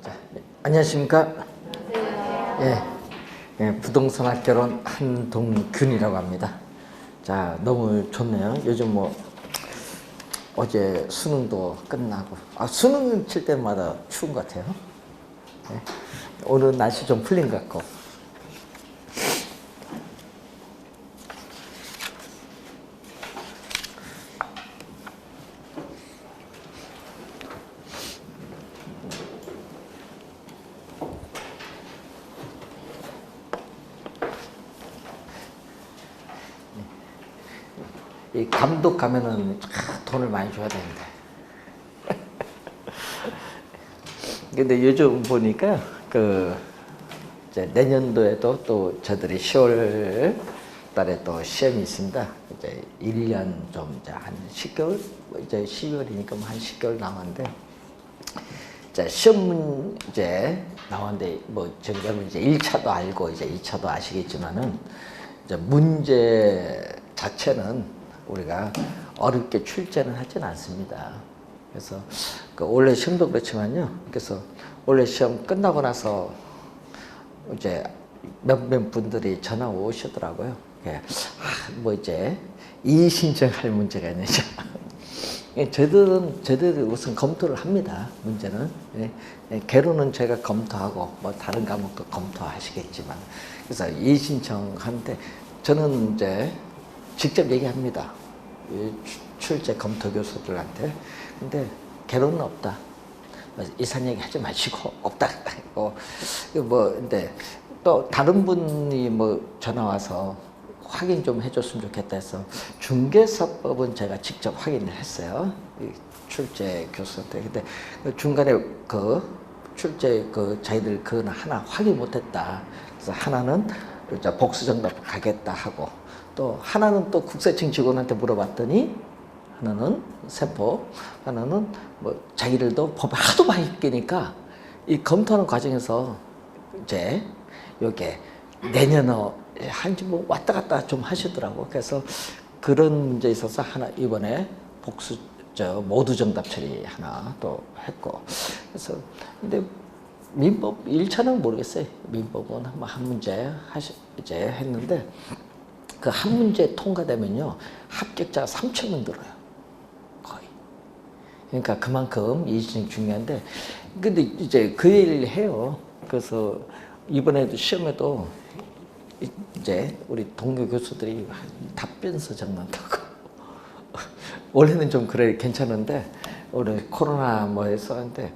자, 안녕하십니까? 예, 예, 부동산 학개론 한동균이라고 합니다. 자, 너무 좋네요. 요즘 뭐 어제 수능도 끝나고, 수능 칠 때마다 추운 것 같아요. 예, 오늘 날씨 좀 풀린 것 같고. 이 감독 가면은 돈을 많이 줘야 되는데. 근데 요즘 보니까 이제 내년도에도 또 저들이 10월 달에 또 시험이 있습니다. 이제 1년 좀 이제 한 10개월, 이제 12월이니까 한 10개월 남았는데, 자, 시험 문제 나왔는데, 여러분 이제 1차도 알고 이제 2차도 아시겠지만은, 이제 문제 자체는 우리가 어렵게 출제는 하진 않습니다. 그래서 원래 시험도 그렇지만요. 그래서 원래 시험 끝나고 나서 이제 몇몇 분들이 전화 오시더라고요. 예. 이제 이의 신청할 문제가 있느냐. 저희들은 우선 검토를 합니다. 문제는. 예. 개론은 제가 검토하고 뭐 다른 과목도 검토하시겠지만, 그래서 이의 신청하는데 저는 이제 직접 얘기합니다. 출제 검토 교수들한테. 근데 개론은 없다. 이상 얘기 하지 마시고 없다. 근데 또 다른 분이 전화 와서 확인 좀 해줬으면 좋겠다 해서 중개사법은 제가 직접 확인을 했어요. 출제 교수한테. 근데 중간에 출제 자기들 하나 확인 못했다. 그래서 하나는 복수 정답 가겠다 하고, 또 하나는 또 국세청 직원한테 물어봤더니 하나는 세법, 하나는 자기들도 법을 하도 많이 끼니까 이 검토하는 과정에서 이제 요게 내년에 한지 왔다 갔다 좀 하시더라고. 그래서 그런 문제에 있어서 하나 이번에 복수 모두 정답 처리 하나 또 했고. 그래서 근데 민법 1차는 모르겠어요. 민법은 한 문제 이제 했는데, 그 한 문제 통과되면요 합격자가 3,000명 들어요. 거의. 그러니까 그만큼 이의신청이 중요한데, 근데 이제 그 얘기를 해요. 그래서 이번에도 시험에도 이제 우리 동료 교수들이 답변서 적는다고. 원래는 좀 그래 괜찮은데 올해 코로나 해서 하는데,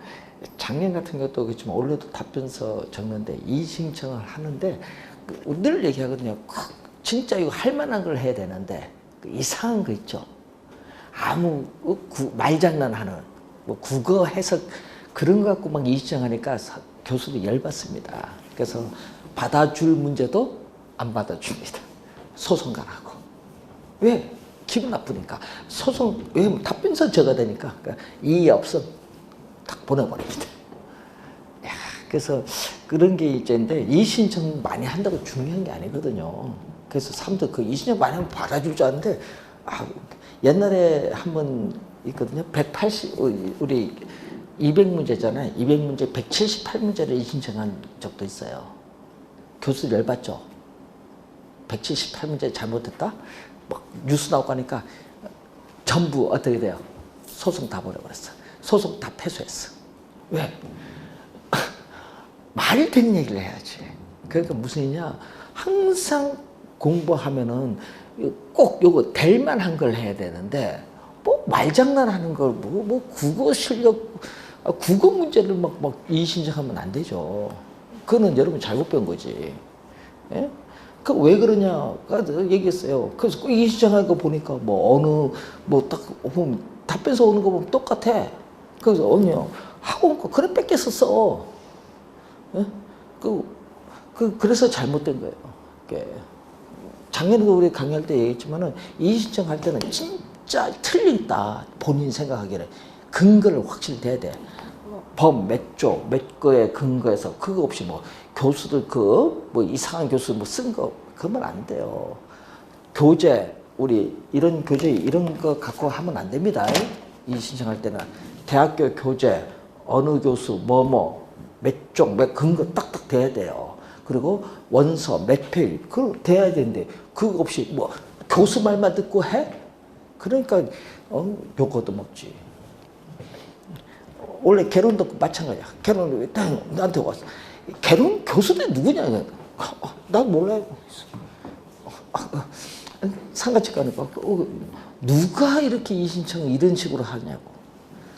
작년 같은 것도 그렇지만 올해도 답변서 적는데 이의신청을 하는데 늘 얘기하거든요. 진짜 이거 할 만한 걸 해야 되는데 이상한 거 있죠. 아무 말장난하는 국어 해석 그런 거 갖고 막 이의신청하니까 교수도 열받습니다. 그래서 받아줄 문제도 안 받아줍니다. 소송 가라고. 왜? 기분 나쁘니까. 소송 왜? 답변서 적어야 되니까. 그러니까 이의 없음 딱 보내버립니다. 그래서 그런 게 있는데 이의신청 많이 한다고 중요한 게 아니거든요. 그래서 사람들 이의신청 많이 하면 받아줄 줄 아는데, 옛날에 한번 있거든요. 180 우리 200문제잖아요. 200문제 178문제를 이의신청한 적도 있어요. 교수 열받죠. 178문제 잘못했다? 뉴스 나오고 하니까 전부 어떻게 돼요? 소송 다 보내버렸어. 소송 다 패소했어. 왜? 말이 되는 얘기를 해야지. 그러니까 무슨 일이냐, 항상 공부하면은 꼭 요거 될 만한 걸 해야 되는데, 말장난하는 걸 국어 실력, 국어 문제를 이의신청하면 안 되죠. 그거는 여러분 잘못 배운 거지. 예? 왜 그러냐 얘기했어요. 그래서 꼭 이의신청하는 거 보니까 딱 보면 답변서 오는 거 보면 똑같아. 그래서 언니요 학원 거 그래 뺏겼었어. 예? 그래서 잘못된 거예요. 작년에도 우리 강의할 때 얘기했지만은 이의신청할 때는 진짜 틀리다 본인 생각하기에 근거를 확실히 돼야 돼. 법 몇 조, 몇 거에 근거해서 그거 없이 교수들 이상한 교수 쓴 거 그러면 안 돼요. 교재 우리 이런 교재 이런 거 갖고 하면 안 됩니다. 이의신청할 때는 대학교 교재 어느 교수 몇 종, 몇 근거 딱딱 돼야 돼요. 그리고 원서, 몇 페이지, 그걸 돼야 되는데, 그거 없이 뭐, 교수 말만 듣고 해? 그러니까, 욕도 먹지. 원래 개론도 마찬가지야. 개론 나한테 왔어. 개론 교수들 누구냐? 난 몰라요. 상가집 가니까 누가 이렇게 이 신청을 이런 식으로 하냐고.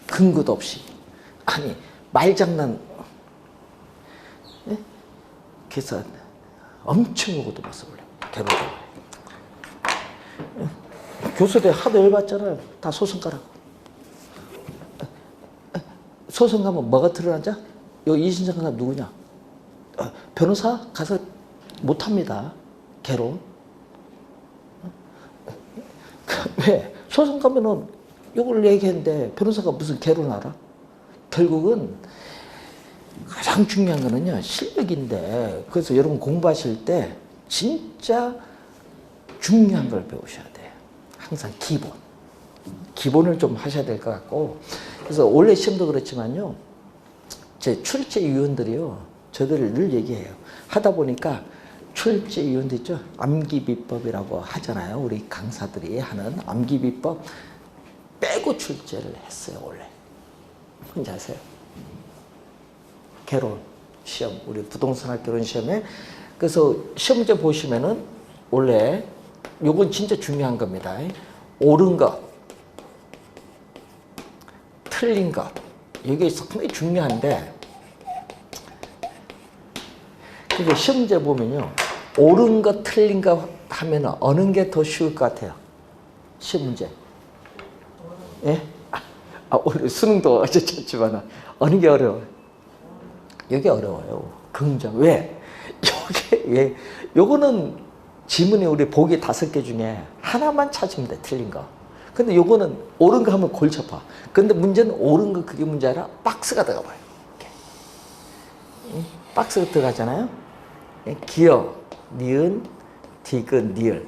근거도 없이. 아니 말장난. 네? 그래서 엄청 먹어도 봤어 원래. 개론도. 교수들 하도 열받잖아요. 다 소송 가라고. 소송 가면 뭐가 드러나자? 이 신청한 사람 누구냐? 변호사 가서 못합니다. 개론. 왜? 소송 가면은 이걸 얘기했는데 변호사가 무슨 개론 알아? 결국은 가장 중요한 거는요, 실력인데, 그래서 여러분 공부하실 때 진짜 중요한 걸 배우셔야 돼요. 항상 기본. 기본을 좀 하셔야 될 것 같고, 그래서 원래 시험도 그렇지만요, 제 출제위원들이요, 저들을 늘 얘기해요. 하다 보니까 출제위원들 있죠? 암기비법이라고 하잖아요. 우리 강사들이 하는 암기비법 빼고 출제를 했어요, 원래. 뭔지 아세요? 개론 시험, 우리 부동산학 개론 시험에. 그래서 시험제 보시면은 원래 요건 진짜 중요한 겁니다. 옳은 것, 틀린 것, 이게 상당히 중요한데, 그래서 시험제 보면요, 옳은 것, 틀린 것 하면 어느 게 더 쉬울 것 같아요? 시험 문제. 예? 오늘 수능도 어제 쳤지만 어느 게 어려워요? 이게 어려워요. 긍정. 왜? 왜? 요거는 지문이 우리 보기 5개 중에 하나만 찾으면 돼, 틀린 거. 근데 요거는 옳은 거 하면 골치 아파. 근데 문제는 옳은 거 그게 문제 아니라 박스가 들어가 봐요. 박스가 들어가잖아요. 기역, 니은, 디귿, 니을.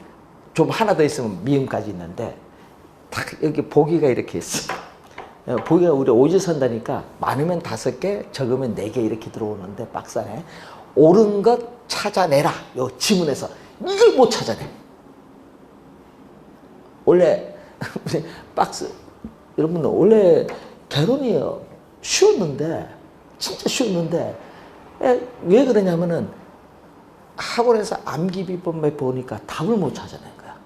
좀 하나 더 있으면 미음까지 있는데 딱 여기 보기가 이렇게 있어. 보기가 우리 오지선다니까 많으면 5개, 적으면 4개 이렇게 들어오는데 박스 안에 옳은 것 찾아내라. 요 지문에서 이걸 못 찾아내. 원래 박스 여러분 원래 개론이 쉬웠는데 진짜 쉬웠는데 왜 그러냐면은 학원에서 암기비법만 보니까 답을 못 찾아낸 거야.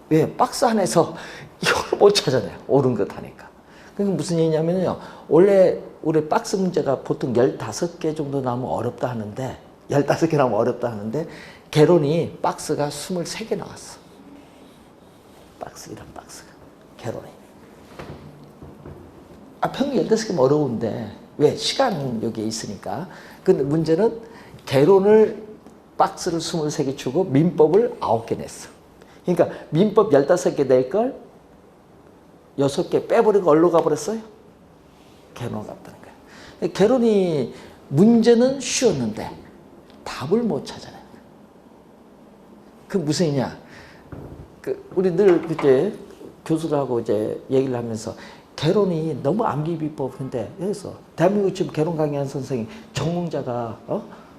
왜? 박스 안에서 이걸 못 찾아내. 옳은 것 하니까. 그게 무슨 얘기냐면요. 원래 우리 박스 문제가 보통 15개 정도 나오면 어렵다 하는데 15개 나오면 어렵다 하는데 개론이 박스가 23개 나왔어. 박스 이런 박스가. 개론이. 평균 15개면 어려운데 왜? 시간 여기에 있으니까. 근데 문제는 개론을 박스를 23개 주고 민법을 9개 냈어. 그러니까 민법 15개 낼 걸 6개 빼버리고 어디로 가버렸어요? 개론 갔다는 거야. 개론이 문제는 쉬웠는데 답을 못 찾아내. 그 무슨 얘기냐? 우리 늘 그때 교수들하고 이제 얘기를 하면서 개론이 너무 암기비법인데 그래서 대한민국 지금 개론 강의하는 선생님 전공자가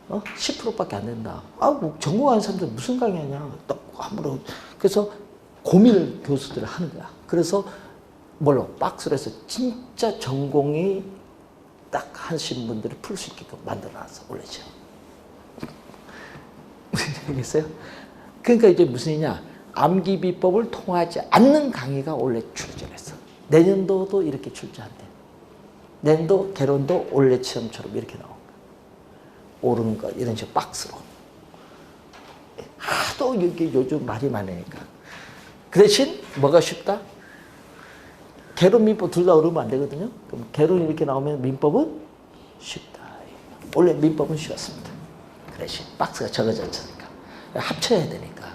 10%밖에 안 된다. 뭐 전공하는 사람들 무슨 강의하냐? 또 아무런. 그래서 고민을 교수들이 하는 거야. 그래서 뭘로? 박스로 해서 진짜 전공이 딱 하신 분들이 풀 수 있게끔 만들어놨어. 원래 지금. 무슨 얘기겠어요? 그러니까 이제 무슨 얘기냐? 암기비법을 통하지 않는 강의가 원래 출제했어. 내년도도 이렇게 출제한대. 내년도 개론도 원래 시험처럼 이렇게 나온 거야. 옳은 거 이런 식으로 박스로. 하도 이게 요즘 말이 많으니까. 그 대신 뭐가 쉽다? 개론 민법 둘 다 어려우면 안 되거든요. 그럼 개론이 이렇게 나오면 민법은 쉽다. 원래 민법은 쉬웠습니다. 그 대신 박스가 적어져 있으니까. 합쳐야 되니까.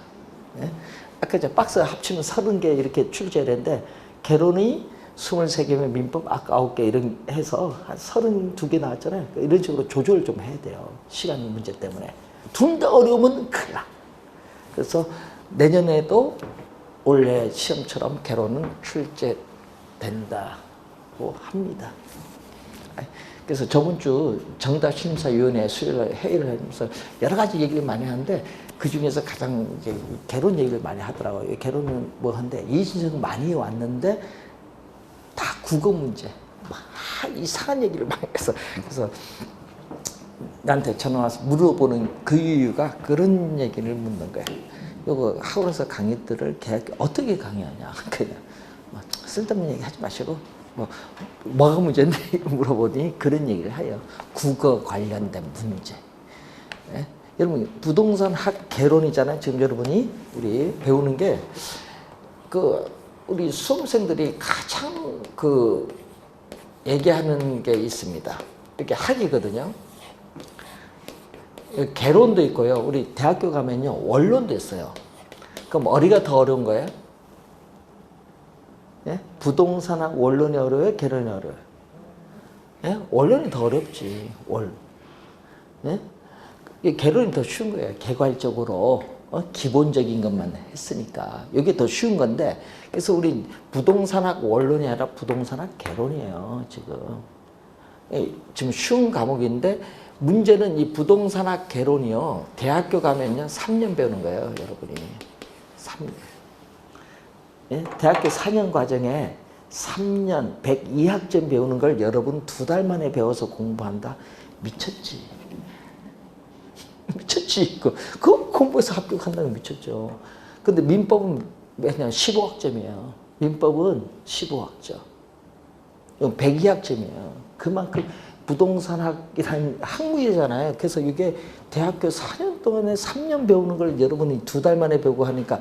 예? 아까 이제 박스가 합치면 30개 이렇게 출제되는데 개론이 23개면 민법 아까 9개 이런 해서 한 32개 나왔잖아요. 이런 식으로 조절 좀 해야 돼요. 시간 문제 때문에. 둘 다 어려우면 큰일 나. 그래서 내년에도 원래 시험처럼 개론은 출제된다고 합니다. 그래서 저번 주 정답심사위원회 수요일 회의를 하면서 여러 가지 얘기를 많이 하는데 그 중에서 가장 이제 개론 얘기를 많이 하더라고요. 개론은 뭐 한데 이신선 많이 왔는데 다 국어 문제, 막 이상한 얘기를 많이 해서 그래서 나한테 전화 와서 물어보는 그 이유가 그런 얘기를 묻는 거야. 요거 학원에서 강의들을 계획 어떻게 강의하냐 그냥 막 쓸데없는 얘기 하지 마시고 뭐가 문제인데 물어보니 그런 얘기를 해요. 국어 관련된 문제. 예? 여러분 부동산 학 개론이잖아요. 지금 여러분이 우리 배우는 게 우리 수험생들이 가장 얘기하는 게 있습니다. 이렇게 학이거든요. 개론도 있고요. 우리 대학교 가면요 원론도 있어요. 그럼 어디가 더 어려운 거예요? 예? 부동산학 원론이 어려워요? 개론이 어려워요? 예? 원론이 더 어렵지. 예? 개론이 더 쉬운 거예요. 개괄적으로 기본적인 것만 했으니까 이게 더 쉬운 건데 그래서 우리 부동산학 원론이 아니라 부동산학 개론이에요. 지금 쉬운 과목인데 문제는 이 부동산학 개론이요. 대학교 가면요 3년 배우는 거예요. 여러분이 3년. 예? 대학교 4년 과정에 3년 102학점 배우는 걸 여러분 2달 만에 배워서 공부한다? 미쳤지. 미쳤지. 그 공부해서 합격한다면 미쳤죠. 근데 민법은 그냥 15학점이에요. 민법은 15학점. 102학점이에요. 그만큼 부동산학이라는 학문이잖아요. 그래서 이게 대학교 4년 동안에 3년 배우는 걸 여러분이 2달 만에 배우고 하니까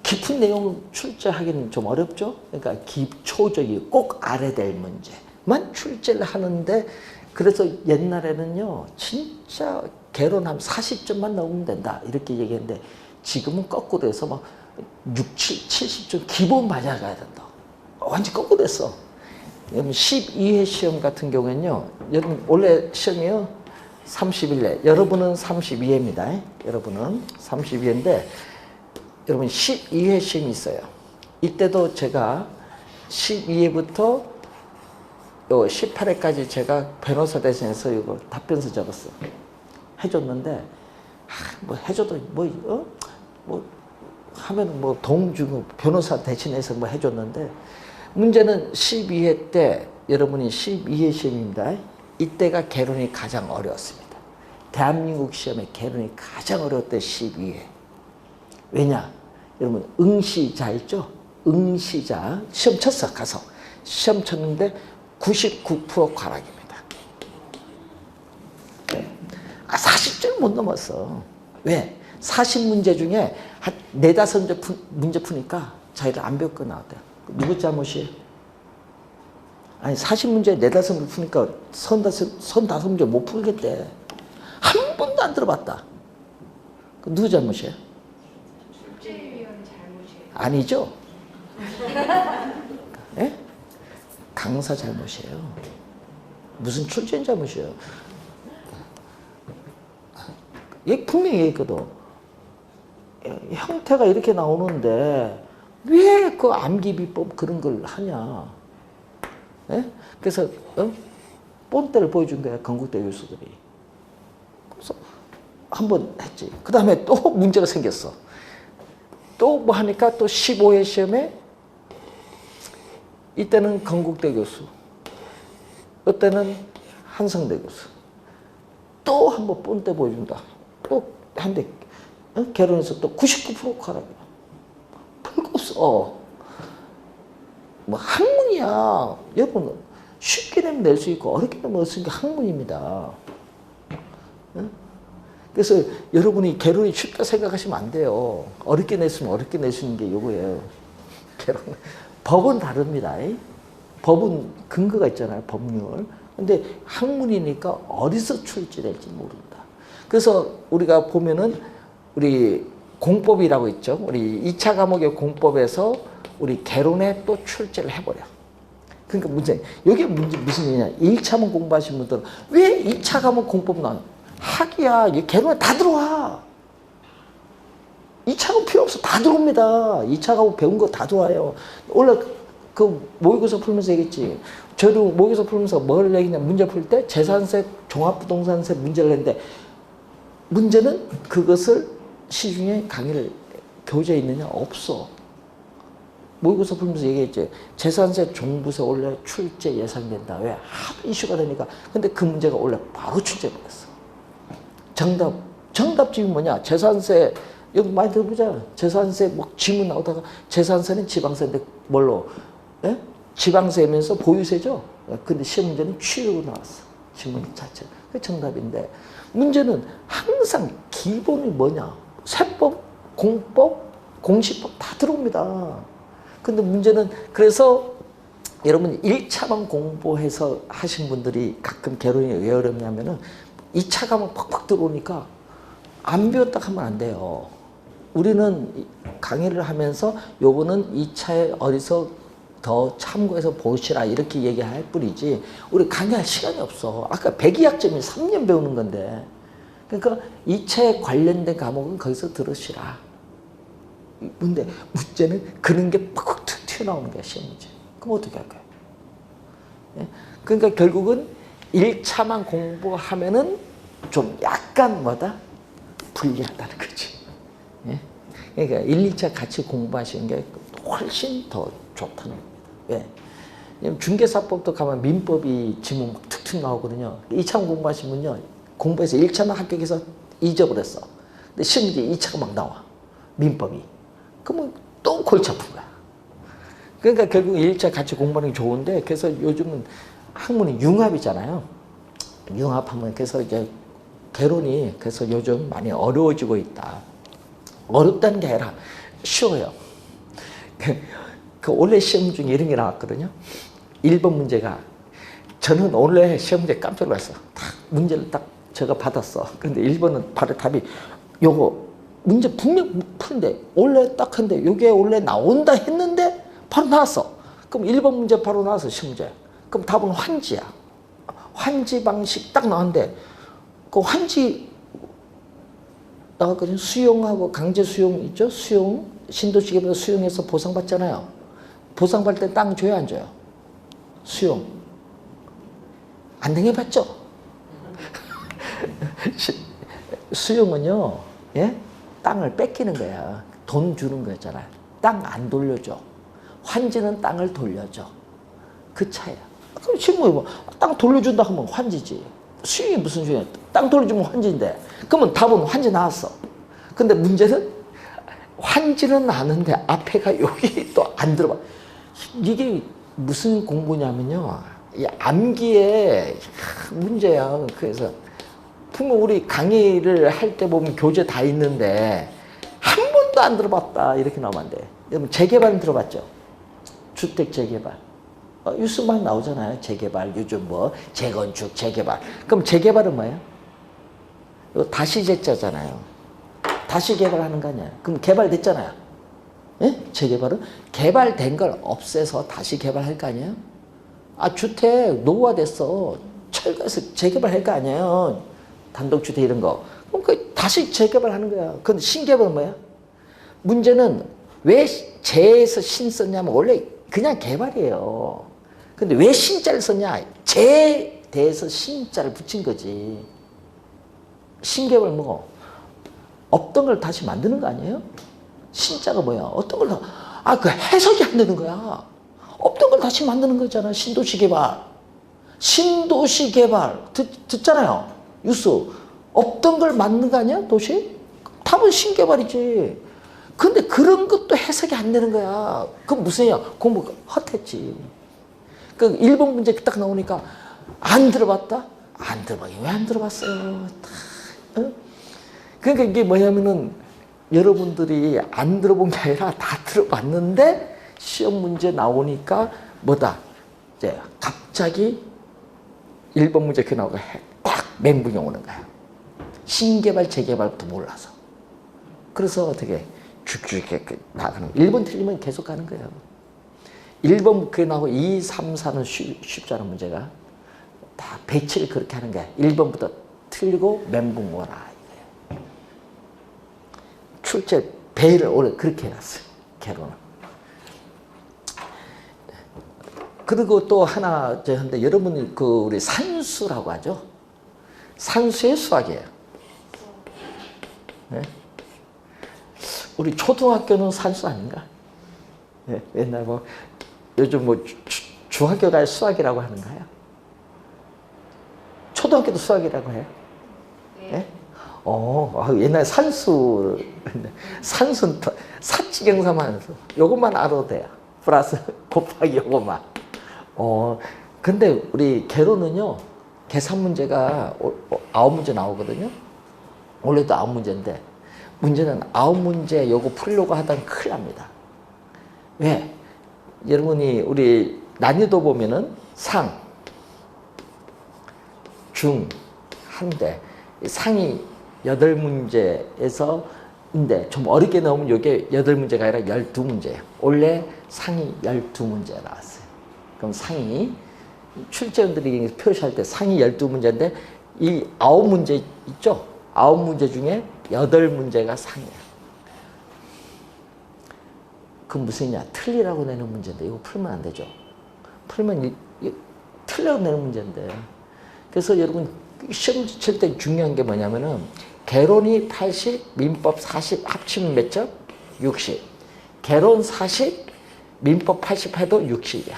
깊은 내용을 출제하기는 좀 어렵죠. 그러니까 기초적이고 꼭 알아야 될 문제만 출제를 하는데 그래서 옛날에는요 진짜 개론하면 40점만 넣으면 된다 이렇게 얘기했는데 지금은 거꾸로 해서 막 6, 7, 70점 기본 맞아가야 된다. 완전 거꾸로 됐어. 여러분 12회 시험 같은 경우에는요 여러분 원래 시험이요 30일에 여러분은 32회입니다. 여러분은 32회인데 여러분 12회 시험이 있어요. 이때도 제가 12회부터 요 18회까지 제가 변호사 대신해서 이거 답변서 적었어. 해줬는데 뭐 해줘도 뭐 하면 뭐 돈 주고 변호사 대신해서 뭐 해줬는데 문제는 12회 때 여러분이 12회 시험입니다. 이때가 개론이 가장 어려웠습니다. 대한민국 시험에 개론이 가장 어려웠대 12회. 왜냐? 여러분 응시자 있죠? 응시자 시험 쳤어 가서 시험 쳤는데 99% 과락입니다. 40점 못 넘었어. 왜? 40문제 중에 한 4, 5문제 푸니까 자기를 안 배웠고 나왔대요. 누구 잘못이에요? 아니 40문제 4, 5문제 푸니까 35문제 못 풀겠대. 한 번도 안 들어봤다. 누구 잘못이에요? 출제위원 잘못이에요. 아니죠? 예? 강사 잘못이에요. 무슨 출제인 잘못이에요. 얘 분명히 얘기했거든. 형태가 이렇게 나오는데 왜 그 암기비법 그런 걸 하냐. 예? 그래서 본때를 보여준 거야 건국대 교수들이. 그래서 한번 했지. 그 다음에 또 문제가 생겼어. 또 뭐 하니까 또 15회 시험에 이때는 건국대 교수, 이때는 한성대 교수. 또 한번 본때 보여준다. 또 한대 개론에서 또 99% 가라고요. 별거 없어. 뭐 학문이야. 여러분 쉽게 내면 낼 수 있고 어렵게 내면 낼 수 있는 게 학문입니다. 그래서 여러분이 개론이 쉽다 생각하시면 안 돼요. 어렵게 냈으면 어렵게 낼 수 있는 게 이거예요. 개론. 법은 다릅니다. 법은 근거가 있잖아요. 법률. 근데 학문이니까 어디서 출제될지 모른다. 그래서 우리가 보면은 우리 공법이라고 있죠. 우리 2차 과목의 공법에서 우리 개론에 또 출제를 해버려. 그러니까 문제, 이게 무슨 얘기냐. 1차만 공부하신 분들은 왜 2차 과목 공법 나와요? 학이야. 이게 개론에 다 들어와. 2차 과목 필요 없어. 다 들어옵니다. 2차 과목 배운 거 다 들어와요. 원래 그 모의고사 풀면서 얘기했지. 저도 모의고사 풀면서 뭘 얘기냐, 문제 풀 때 재산세, 종합부동산세 문제를 했는데, 문제는 그것을 시중에 강의를 교재에 있느냐? 없어. 모의고사 풀면서 얘기했지. 재산세, 종부세 원래 출제 예상된다. 왜? 하도 이슈가 되니까. 근데 그 문제가 원래 바로 출제됐어. 정답집이 뭐냐? 재산세, 여기 많이 들어보자. 재산세, 뭐 지문 나오다가 재산세는 지방세인데 뭘로? 예? 지방세면서 보유세죠? 근데 시험 문제는 취로 나왔어. 지문 자체. 그게 정답인데. 문제는 항상 기본이 뭐냐? 세법, 공법, 공시법 다 들어옵니다. 근데 문제는 그래서 여러분 1차만 공부해서 하신 분들이 가끔 개론이 왜 어렵냐면은 2차 가면 팍팍 들어오니까 안 배웠다 하면 안 돼요. 우리는 강의를 하면서 요거는 2차에 어디서 더 참고해서 보시라 이렇게 얘기할 뿐이지 우리 강의할 시간이 없어. 아까 백이학점이 3년 배우는 건데 그러니까 2차에 관련된 과목은 거기서 들으시라. 근데 문제는 그런 게 팍팍 튀어나오는 거야 시험 문제. 그럼 어떻게 할 거야? 예? 그러니까 결국은 1차만 공부하면은 좀 약간 뭐다? 불리하다는 거지. 예? 그러니까 1, 2차 같이 공부하시는 게 훨씬 더 좋다는 겁니다. 왜? 중개사법도 가면 민법이 지문 막 툭툭 나오거든요. 2차 공부하시면요. 공부해서 1차만 합격해서 잊어버렸어. 근데 시험 문제 2차가 막 나와. 민법이. 그러면 또 골치 아픈 거야. 그러니까 결국 1차 같이 공부하는 게 좋은데 그래서 요즘은 학문이 융합이잖아요. 융합하면 그래서 이제 개론이 그래서 요즘 많이 어려워지고 있다. 어렵다는 게 아니라 쉬워요. 그 원래 시험 중에 이런 게 나왔거든요. 1번 문제가 저는 원래 시험 문제 깜짝 놀랐어. 딱 문제를 딱 제가 받았어. 근데 1번은 바로 답이 요거 문제 분명 푸는데 원래 딱 했는데 요게 원래 나온다 했는데 바로 나왔어. 그럼 1번 문제 바로 나왔어 시험 문제. 그럼 답은 환지야. 환지 방식 딱 나왔는데 그 환지 나왔거든요. 수용하고 강제 수용 있죠? 수용 신도시계보다 수용해서 보상받잖아요. 보상받을 때 땅 줘야 안 줘요? 수용 안 당해봤죠? 수용은요, 예? 땅을 뺏기는 거야. 돈 주는 거잖아. 땅 안 돌려줘. 환지는 땅을 돌려줘. 그 차이야. 그럼 지금 뭐 땅 돌려준다 하면 환지지. 수용이 무슨 수용이야? 땅 돌려주면 환지인데. 그러면 답은 환지 나왔어. 근데 문제는 환지는 아는데 앞에가 여기 또 안 들어봐. 이게 무슨 공부냐면요. 이 암기의 문제야. 그래서 분명 우리 강의를 할 때 보면 교재 다 있는데 한 번도 안 들어봤다 이렇게 나오면 안 돼. 여러분 재개발은 들어봤죠? 주택 재개발. 뉴스만 나오잖아요. 재개발 요즘 뭐 재건축 재개발. 그럼 재개발은 뭐예요? 이거 다시 재자잖아요. 다시 개발하는 거 아니야. 그럼 개발됐잖아요. 예? 재개발은 개발된 걸 없애서 다시 개발할 거 아니에요? 아 주택 노후화됐어. 철거해서 재개발할 거 아니에요. 단독주택 이런 거. 그럼 그 다시 재개발하는 거야. 근데 신개발은 뭐야? 문제는 왜 재에서 신 썼냐면 원래 그냥 개발이에요. 근데 왜 신자를 썼냐? 재에 대해서 신자를 붙인 거지. 신개발 뭐고? 없던 걸 다시 만드는 거 아니에요? 신자가 뭐야? 어떤 걸 그 해석이 안 되는 거야. 없던 걸 다시 만드는 거잖아. 신도시 개발. 신도시 개발. 듣잖아요. 뉴스. 없던 걸 만드는 거 아니야? 도시? 답은 신개발이지. 근데 그런 것도 해석이 안 되는 거야. 그럼 무슨이야? 공부 헛했지. 그 1번 문제 딱 나오니까 안 들어봤다? 안 들어봐. 왜 안 들어봤어요? 어? 그러니까 이게 뭐냐면은 여러분들이 안 들어본 게 아니라 다 들어봤는데 시험 문제 나오니까 뭐다? 이제 갑자기 1번 문제 그 나오고 딱 멘붕이 오는 거야. 신개발, 재개발도 몰라서. 그래서 어떻게 쭉쭉 나가는 거야. 1번 틀리면 계속 가는 거예요. 1번 그게 나오고 2, 3, 4는 쉽잖아 문제가. 다 배치를 그렇게 하는 거야. 1번부터 틀리고 멘붕 오라. 출제 배를 원래 그렇게 해놨어요. 개론은. 그리고 또 하나 근데 여러분이 그 우리 산수라고 하죠. 산수의 수학이에요. 네? 우리 초등학교는 산수 아닌가? 네? 옛날 뭐 요즘 뭐 중학교가 수학이라고 하는가요? 초등학교도 수학이라고 해요? 네? 옛날 산수는 사치경사만 해서 요것만 알아도 돼요. 플러스 곱하기 요것만. 근데 우리 개론은요, 계산 문제가 9문제 나오거든요. 원래도 9문제인데, 문제는 9문제 요거 풀려고 하다가 큰일 납니다. 왜? 여러분이 우리 난이도 보면은 상, 중, 한데, 상이 8문제에서 인데 좀 어렵게 나오면 이게 8문제가 아니라 12문제예요. 원래 상이 12문제가 나왔어요. 그럼 상이 출제원들이 표시할 때 상이 12문제인데 이 9문제 있죠? 9문제 중에 8문제가 상이에요. 그 무슨이냐? 틀리라고 내는 문제인데 이거 풀면 안 되죠. 풀면 틀리라고 내는 문제인데. 그래서 여러분 시험 칠 때 중요한 게 뭐냐면은 개론이 80, 민법 40 합치면 몇 점? 60. 개론 40, 민법 80 해도 60이야.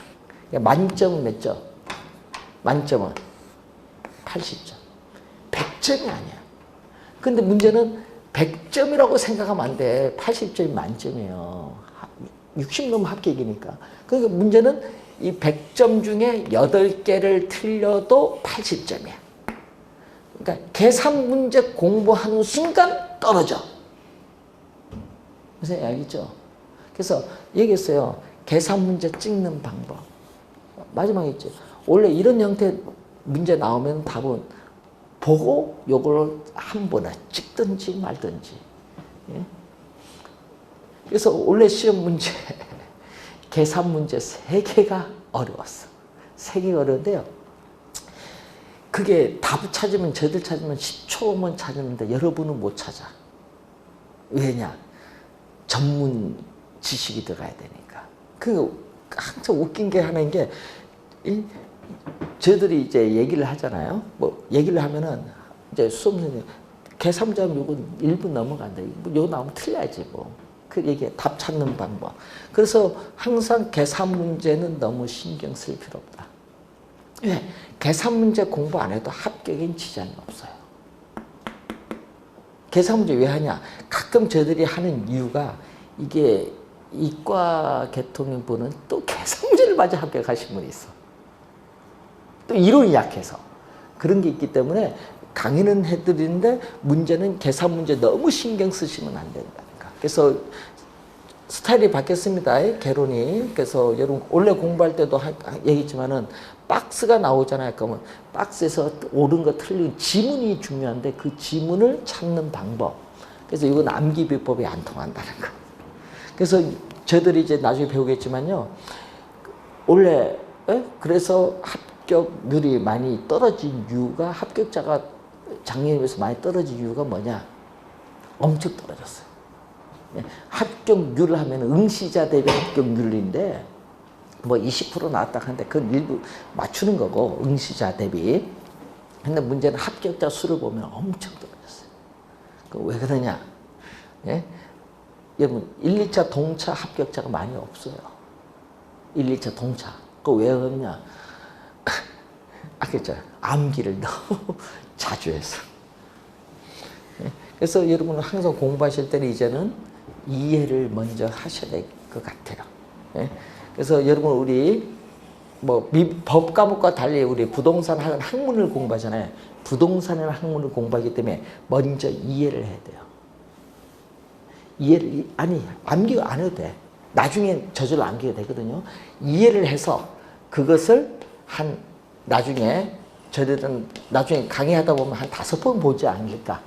만점은 몇 점? 만점은 80점. 100점이 아니야. 근데 문제는 100점이라고 생각하면 안 돼. 80점이 만점이에요. 60 넘으면 합격이니까. 그러니까 문제는 이 100점 중에 8개를 틀려도 80점이야. 그러니까 계산 문제 공부하는 순간 떨어져. 선생님 알겠죠? 그래서 얘기했어요. 계산 문제 찍는 방법. 마지막에 있죠. 원래 이런 형태 문제 나오면 답은 보고 요걸 한 번에 찍든지 말든지. 예? 그래서 원래 시험 문제 계산 문제 3개가 어려웠어. 3개가 어려운데요. 그게 답 찾으면 저희들 찾으면 10초만 찾았는데 여러분은 못 찾아. 왜냐? 전문 지식이 들어가야 되니까. 그 항상 웃긴 게 하는 게 저희들이 이제 얘기를 하잖아요. 뭐 얘기를 하면은 이제 수업 선생님 계산 문제 하면 요건 1분 넘어간다. 요 나오면 틀려야지 뭐. 그 얘기에 답 찾는 방법. 그래서 항상 계산 문제는 너무 신경 쓸 필요 없다. 왜? 계산 문제 공부 안 해도 합격엔 지장이 없어요. 계산 문제 왜 하냐? 가끔 저희들이 하는 이유가 이게 이과 계통인 분은 또 계산 문제를 맞아 합격하신 분이 있어. 또 이론이 약해서. 그런 게 있기 때문에 강의는 해드리는데 문제는 계산 문제 너무 신경 쓰시면 안 된다니까. 그래서 스타일이 바뀌었습니다. 개론이. 그래서 여러분 원래 공부할 때도 얘기했지만은 박스가 나오잖아요. 그러면 박스에서 옳은 거 틀린 지문이 중요한데 그 지문을 찾는 방법. 그래서 이건 암기 비법이 안 통한다는 거. 그래서 저희들이 이제 나중에 배우겠지만요. 원래 그래서 합격률이 많이 떨어진 이유가 합격자가 작년에 비해서 많이 떨어진 이유가 뭐냐? 엄청 떨어졌어요. 합격률을 하면 응시자 대비 합격률인데 뭐 20% 나왔다 하는데 그건 일부 맞추는 거고 응시자 대비. 근데 문제는 합격자 수를 보면 엄청 떨어졌어요. 왜 그러냐? 예? 여러분 1, 2차 동차 합격자가 많이 없어요. 1, 2차 동차. 그거 왜 그러냐? 아겠죠? 암기를 너무 자주 해서. 예? 그래서 여러분은 항상 공부하실 때는 이제는 이해를 먼저 하셔야 될 것 같아요. 예? 그래서 여러분 우리 뭐 법 과목과 달리 우리 부동산 학문을 공부하잖아요. 부동산이라는 학문을 공부하기 때문에 먼저 이해를 해야 돼요. 이해를 아니 암기가 안 해도 돼. 나중에 저절로 암기가 되거든요. 이해를 해서 그것을 나중에 저희들은 나중에 강의하다 보면 한 5번 보지 않을까.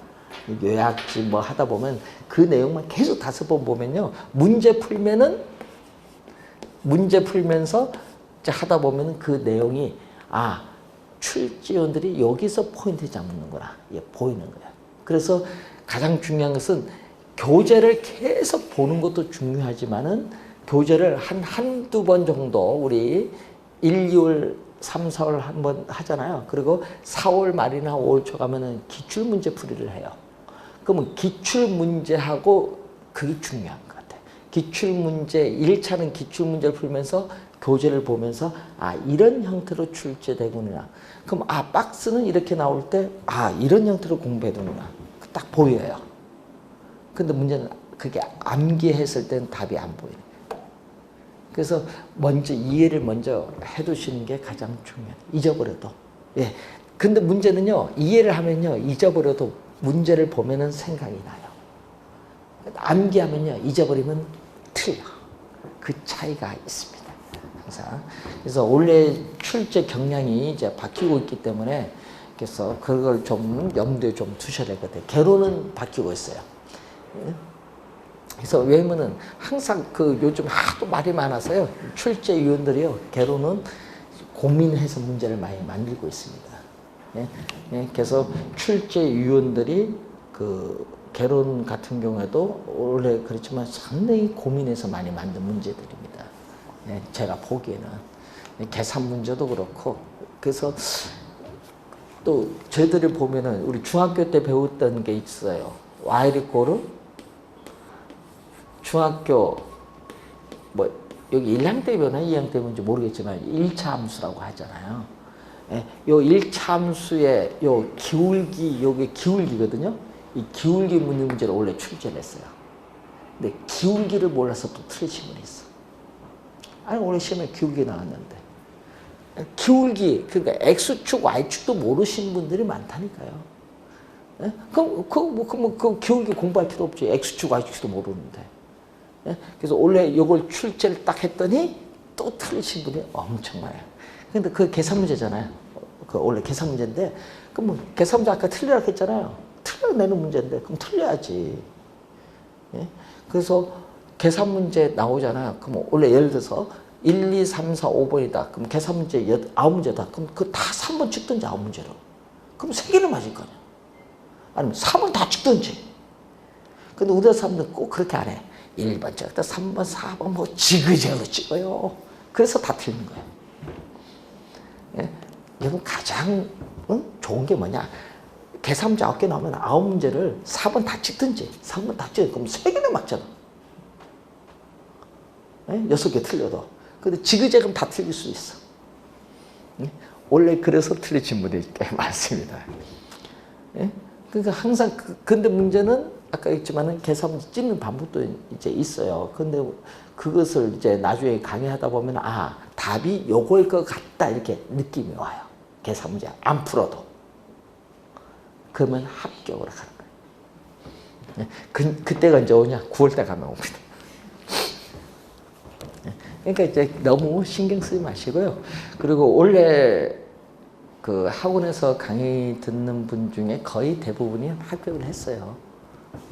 요약지 뭐 하다 보면 그 내용만 계속 5번 보면요. 문제 풀면서 하다 보면 그 내용이 출제원들이 여기서 포인트 잡는구나. 보이는 거야. 그래서 가장 중요한 것은 교재를 계속 보는 것도 중요하지만은 교재를 한두 번 정도 우리 1, 2월, 3, 4월 한번 하잖아요. 그리고 4월 말이나 5월 초 가면은 기출 문제 풀이를 해요. 그러면 기출 문제하고 그게 중요한 것 같아요. 기출 문제 1차는 기출 문제를 풀면서 교재를 보면서 아 이런 형태로 출제되구나. 그럼 아 박스는 이렇게 나올 때 아 이런 형태로 공부해두구나. 딱 보여요. 근데 문제는 그게 암기했을 때는 답이 안 보여요. 그래서 먼저 이해를 먼저 해두시는 게 가장 중요해요. 잊어버려도. 예. 근데 문제는요, 이해를 하면요, 잊어버려도 문제를 보면은 생각이 나요. 암기하면요, 잊어버리면 틀려. 그 차이가 있습니다. 항상. 그래서 원래 출제 경향이 이제 바뀌고 있기 때문에 그래서 그걸 좀 염두에 좀 두셔야 되거든요. 개론은 바뀌고 있어요. 예. 그래서 왜냐면은 항상 그 요즘 하도 말이 많아서요. 출제위원들이요. 개론은 고민해서 문제를 많이 만들고 있습니다. 예? 예? 그래서 출제위원들이 그 개론 같은 경우에도 원래 그렇지만 상당히 고민해서 많이 만든 문제들입니다. 예? 제가 보기에는. 계산 문제도 그렇고. 그래서 또 저희들이 보면은 우리 중학교 때 배웠던 게 있어요. 와이리코르 중학교 뭐 여기 1학년 때 배우나 2학년 때 배우는지 모르겠지만 1차 함수라고 하잖아요. 예, 요 1차 함수의 요 기울기 요게 기울기거든요. 이 기울기 문제를 원래 출제를 했어요. 근데 기울기를 몰라서 또 틀리신 분이 있어. 아니 원래 시험에 기울기 나왔는데 기울기 그러니까 x축 y축도 모르시는 분들이 많다니까요. 예? 그럼 그 기울기 공부할 필요 없지. x축 y축도 모르는데. 예? 그래서 원래 이걸 출제를 딱 했더니 또 틀리신 분이 엄청 많아요. 근데 그 계산 문제잖아요. 그 원래 계산 문제인데, 그럼 뭐 계산 문제 아까 틀리라고 했잖아요. 틀려내는 문제인데, 그럼 틀려야지. 예? 그래서 계산 문제 나오잖아요. 그럼 원래 예를 들어서 1, 2, 3, 4, 5번이다. 그럼 계산 문제 9문제다. 그럼 그 다 3번 찍든지 9문제로. 그럼 3개는 맞을 거 아니야. 아니면 4번 다 찍든지. 근데 우리나라 사람들은 꼭 그렇게 안 해. 1번 찍었다 3번 4번 뭐 지그재그로 찍어요. 그래서 다 틀리는 거예요. 예? 여러분 가장 좋은 게 뭐냐. 계산 문제 9개 나오면 9문제를 4번 다 찍든지 3번 다 찍어. 그럼 3개는 맞잖아. 예? 6개 틀려도. 근데 지그재그는 다 틀릴 수 있어. 예? 원래 그래서 틀리신 분들이 꽤 많습니다. 예? 그러니까 항상 근데 문제는 아까 했지만은 계산 문제 찍는 방법도 이제 있어요. 근데 그것을 이제 나중에 강의하다 보면 아 답이 요거일 것 같다 이렇게 느낌이 와요. 계산 문제 안 풀어도. 그러면 합격을 하는 거예요. 그때가 이제 오냐? 9월달 가면 옵니다. 그러니까 이제 너무 신경 쓰지 마시고요. 그리고 원래 그 학원에서 강의 듣는 분 중에 거의 대부분이 합격을 했어요.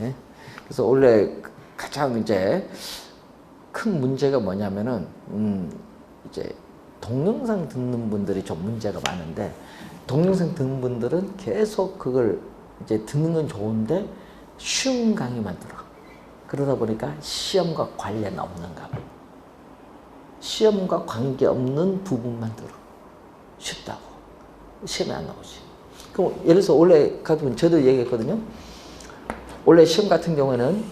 예? 그래서 원래 가장 이제 큰 문제가 뭐냐면은 이제 동영상 듣는 분들이 좀 문제가 많은데 동영상 듣는 분들은 계속 그걸 이제 듣는 건 좋은데 쉬운 강의만 들어. 그러다 보니까 시험과 관련 없는 강의. 시험과 관계없는 부분만 들어. 쉽다고. 시험에 안 나오지. 그럼 예를 들어서 원래 같은 저도 얘기했거든요. 원래 시험 같은 경우에는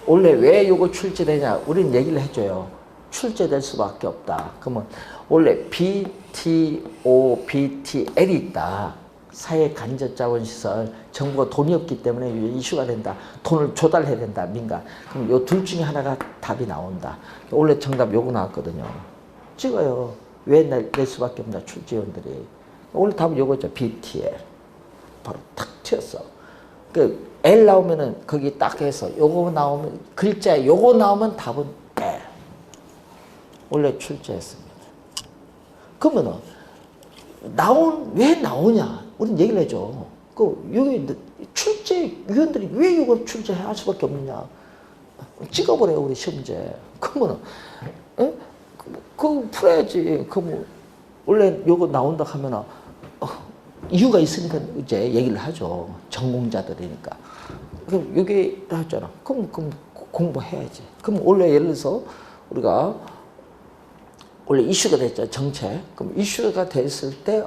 원래 왜 이거 출제되냐 우리는 얘기를 해줘요. 출제될 수밖에 없다. 그러면 원래 BTO, BTL이 있다. 사회 간접자본시설 정부가 돈이 없기 때문에 이슈가 된다. 돈을 조달해야 된다. 민간. 그럼 요 둘 중에 하나가 답이 나온다. 원래 정답 요거 나왔거든요. 찍어요. 왜 낼 수밖에 없나 출제위원들이. 원래 답은 요거죠. BTL. 바로 탁 튀었어. 그 L 나오면은 거기 딱 해서 요거 나오면 글자에 요거 나오면 답은 L. 원래 출제했습니다. 그러면은 왜 나오냐? 우리는 얘기를 해줘. 여기 출제위원들이 왜 이걸 출제할 수밖에 없느냐? 찍어버려요 우리 시험제. 그러면은 그거 풀어야지. 그럼 원래 요거 나온다 하면은 이유가 있으니까 이제 얘기를 하죠. 전공자들이니까. 그럼 여기 했잖아. 그럼 공부해야지. 그럼 원래 예를 들어서 우리가 원래 이슈가 됐죠, 정책. 그럼 이슈가 됐을 때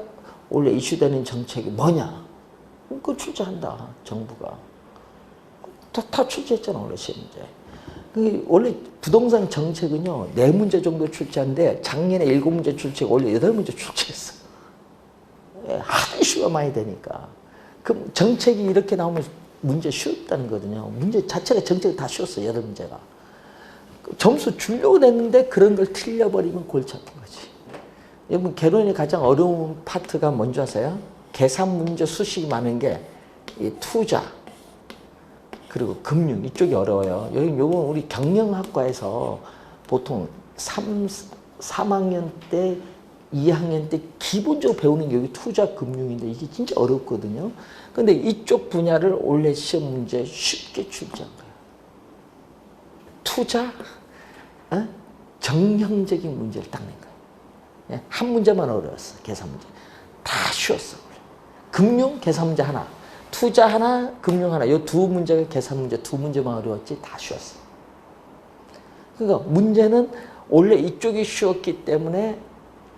원래 이슈되는 정책이 뭐냐? 그걸 출제한다, 정부가. 다 출제했잖아, 원래 시험 문제. 원래 부동산 정책은요, 4문제 정도 출제하는데 작년에 7문제 출제하고 원래 8문제 출제했어. 하도 이슈가 많이 되니까. 그럼 정책이 이렇게 나오면 문제 쉬웠다는 거거든요. 문제 자체가 정책이 다 쉬웠어, 8문제가. 점수 주려고 냈는데 그런 걸 틀려버리면 골치 아픈 거지. 여러분, 개론이 가장 어려운 파트가 뭔지 아세요? 계산 문제 수식이 많은 게 이 투자, 그리고 금융, 이쪽이 어려워요. 요건 우리 경영학과에서 보통 3학년 때, 2학년 때 기본적으로 배우는 게 여기 투자, 금융인데 이게 진짜 어렵거든요. 근데 이쪽 분야를 원래 시험 문제 쉽게 출제한 거예요. 투자, 정형적인 문제를 딱 낸 거예요. 한 문제만 어려웠어, 계산 문제. 다 쉬웠어. 금융, 계산 문제 하나. 투자 하나, 금융 하나. 이 2문제가 계산 문제 2문제만 어려웠지 다 쉬웠어. 그러니까 문제는 원래 이쪽이 쉬웠기 때문에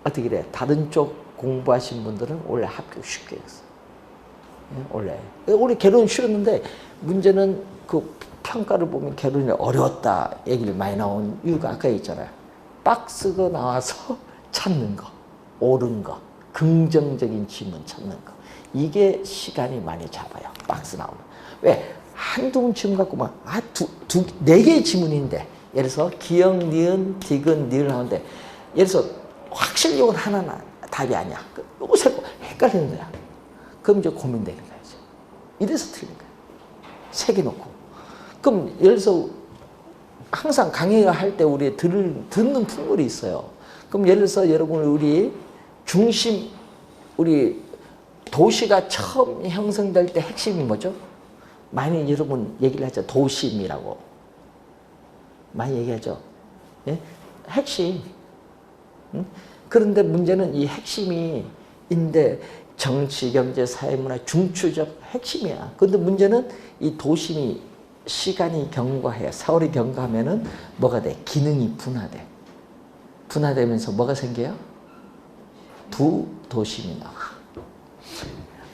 어떻게 그래? 다른 쪽 공부하신 분들은 원래 합격 쉽게 했어. 원래 개론 쉬웠는데 문제는 그 평가를 보면 개론이 어려웠다 얘기를 많이 나온 이유가 아까 있잖아요. 박스가 나와서 찾는 거, 옳은 거, 긍정적인 질문 찾는 거. 이게 시간이 많이 잡아요. 박스 나오면. 왜? 한두 문 질문 갖고 막, 4개의 지문인데, 예를 들어서 기역, 니은, 디귿, 니을 나오는데, 예를 들어서 확실히 이건 하나는 답이 아니야. 요거 세고 헷갈리는 거야. 그럼 이제 고민되는 거야죠. 이래서 틀린 거야. 3개 놓고. 그럼 예를 들어서 항상 강의를 할 때 우리 듣는 풍물이 있어요. 그럼 예를 들어서 여러분, 우리 도시가 처음 형성될 때 핵심이 뭐죠? 많이 여러분 얘기를 하죠. 도심이라고. 많이 얘기하죠. 예? 핵심. 응? 그런데 문제는 이 핵심인데 정치, 경제, 사회, 문화 중추적 핵심이야. 그런데 문제는 이 도심이 시간이 경과해. 세월이 경과하면은 뭐가 돼? 기능이 분화돼. 분화되면서 뭐가 생겨요? 부도심이 나와.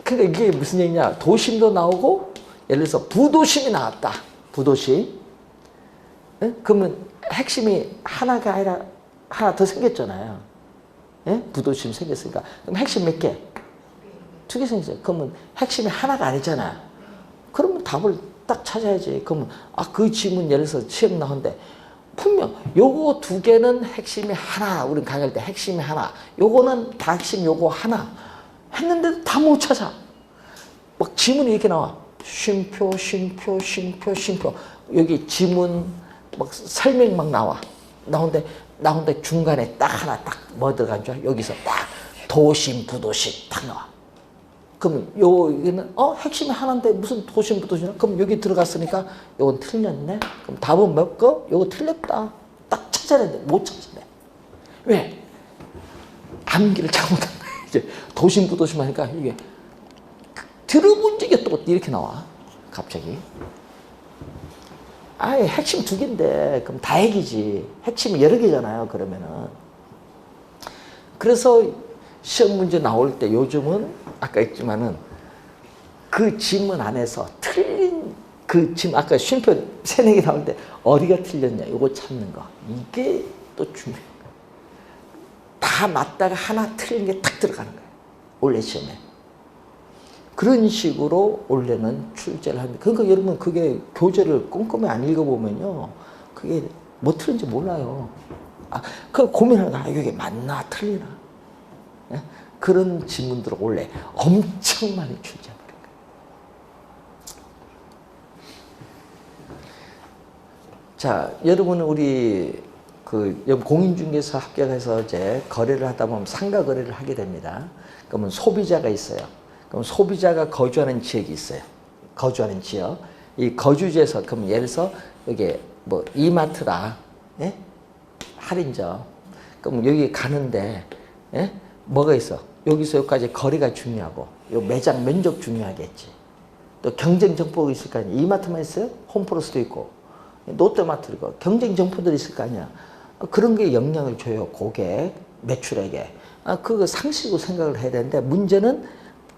그러니까 이게 무슨 얘기냐? 도심도 나오고, 예를 들어서 부도심이 나왔다. 부도심. 예? 그러면 핵심이 하나가 아니라 하나 더 생겼잖아요. 예? 부도심 생겼으니까. 그럼 핵심 몇 개? 2개 생겼어요. 그러면 핵심이 하나가 아니잖아요. 그러면 답을 딱 찾아야지. 그러면 그 지문 예를 들어서 시험 나오는데 분명 요거 2개는 핵심이 하나. 우린 강의할 때 핵심이 하나. 요거는 다 핵심 요거 하나. 했는데도 다 못 찾아. 막 지문이 이렇게 나와. 쉼표, 쉼표, 쉼표, 쉼표. 여기 지문 막 설명 막 나와. 나오는데 중간에 딱 하나 딱 뭐 들어간 줄 알아? 여기서 딱 도심, 부도심 딱 나와. 그럼 여기는 핵심이 하나인데 무슨 도심, 부도심이야? 그럼 여기 들어갔으니까 요건 틀렸네. 그럼 답은 몇 거? 요거 틀렸다. 딱 찾아야 되는데 못 찾았네. 왜? 암기를 잘못한 거야. 이제 도심, 부도심 하니까 이게 들어본 적이 또 이렇게 나와. 갑자기. 아예 핵심 2개인데 그럼 다 핵이지. 핵심이 여러 개잖아요. 그러면은. 그래서 시험 문제 나올 때 요즘은 아까 했지만은 그 지문 안에서 틀린 그 지문 아까 쉼표 3-4개 나올 때 어디가 틀렸냐 이거 찾는 거. 이게 또 중요해요. 다 맞다가 하나 틀린 게 딱 들어가는 거예요. 원래 시험에. 그런 식으로 원래는 출제를 합니다. 그러니까 여러분 그게 교재를 꼼꼼히 안 읽어보면요. 그게 뭐 틀린지 몰라요. 그 고민하는 거야. 이게 맞나 틀리나. 예? 그런 지문들을 원래 엄청 많이 출제해버린 거예요. 자, 여러분은 우리 공인중개사 합격해서 이제 거래를 하다 보면 상가 거래를 하게 됩니다. 그러면 소비자가 있어요. 그럼 소비자가 거주하는 지역이 있어요. 거주하는 지역. 이 거주지에서, 그럼 예를 들어서, 여기 뭐, 이마트라, 예? 할인점. 그럼 여기 가는데, 예? 뭐가 있어? 여기서 여기까지 거리가 중요하고, 요 매장 면적 중요하겠지. 또 경쟁 정보가 있을 거 아니야. 이마트만 있어요? 홈플러스도 있고, 롯데마트도 있고, 경쟁 정보들이 있을 거 아니야. 그런 게 영향을 줘요. 고객 매출액에. 그거 상식으로 생각을 해야 되는데 문제는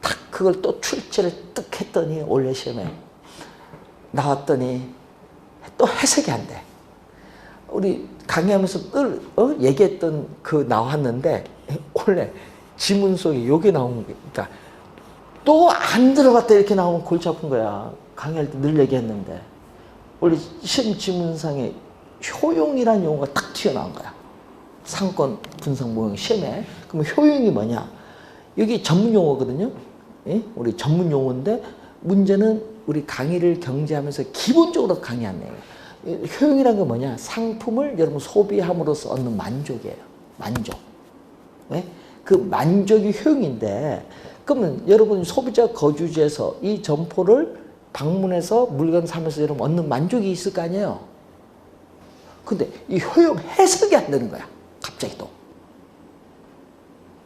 딱 그걸 또 출제를 뜩 했더니 올해 시험에 나왔더니 또 해석이 안 돼. 우리 강의하면서 늘 얘기했던 그 나왔는데 원래 지문 속에 요게 나온 거니까 또 안 들어갔다 이렇게 나오면 골치 아픈 거야. 강의할 때 늘 얘기했는데 원래 시험 지문상에 효용이라는 용어가 딱 튀어나온 거야. 상권 분석 모형 시험에. 그럼 효용이 뭐냐? 여기 전문 용어거든요. 예? 우리 전문 용어인데 문제는 우리 강의를 경제하면서 기본적으로 강의하는 얘기예요. 효용이라는 게 뭐냐? 상품을 여러분 소비함으로써 얻는 만족이에요. 만족. 네? 그 만족이 효용인데 그러면 여러분 소비자 거주지에서 이 점포를 방문해서 물건 사면서 여러분 얻는 만족이 있을 거 아니에요. 근데 이 효용 해석이 안 되는 거야. 갑자기 또.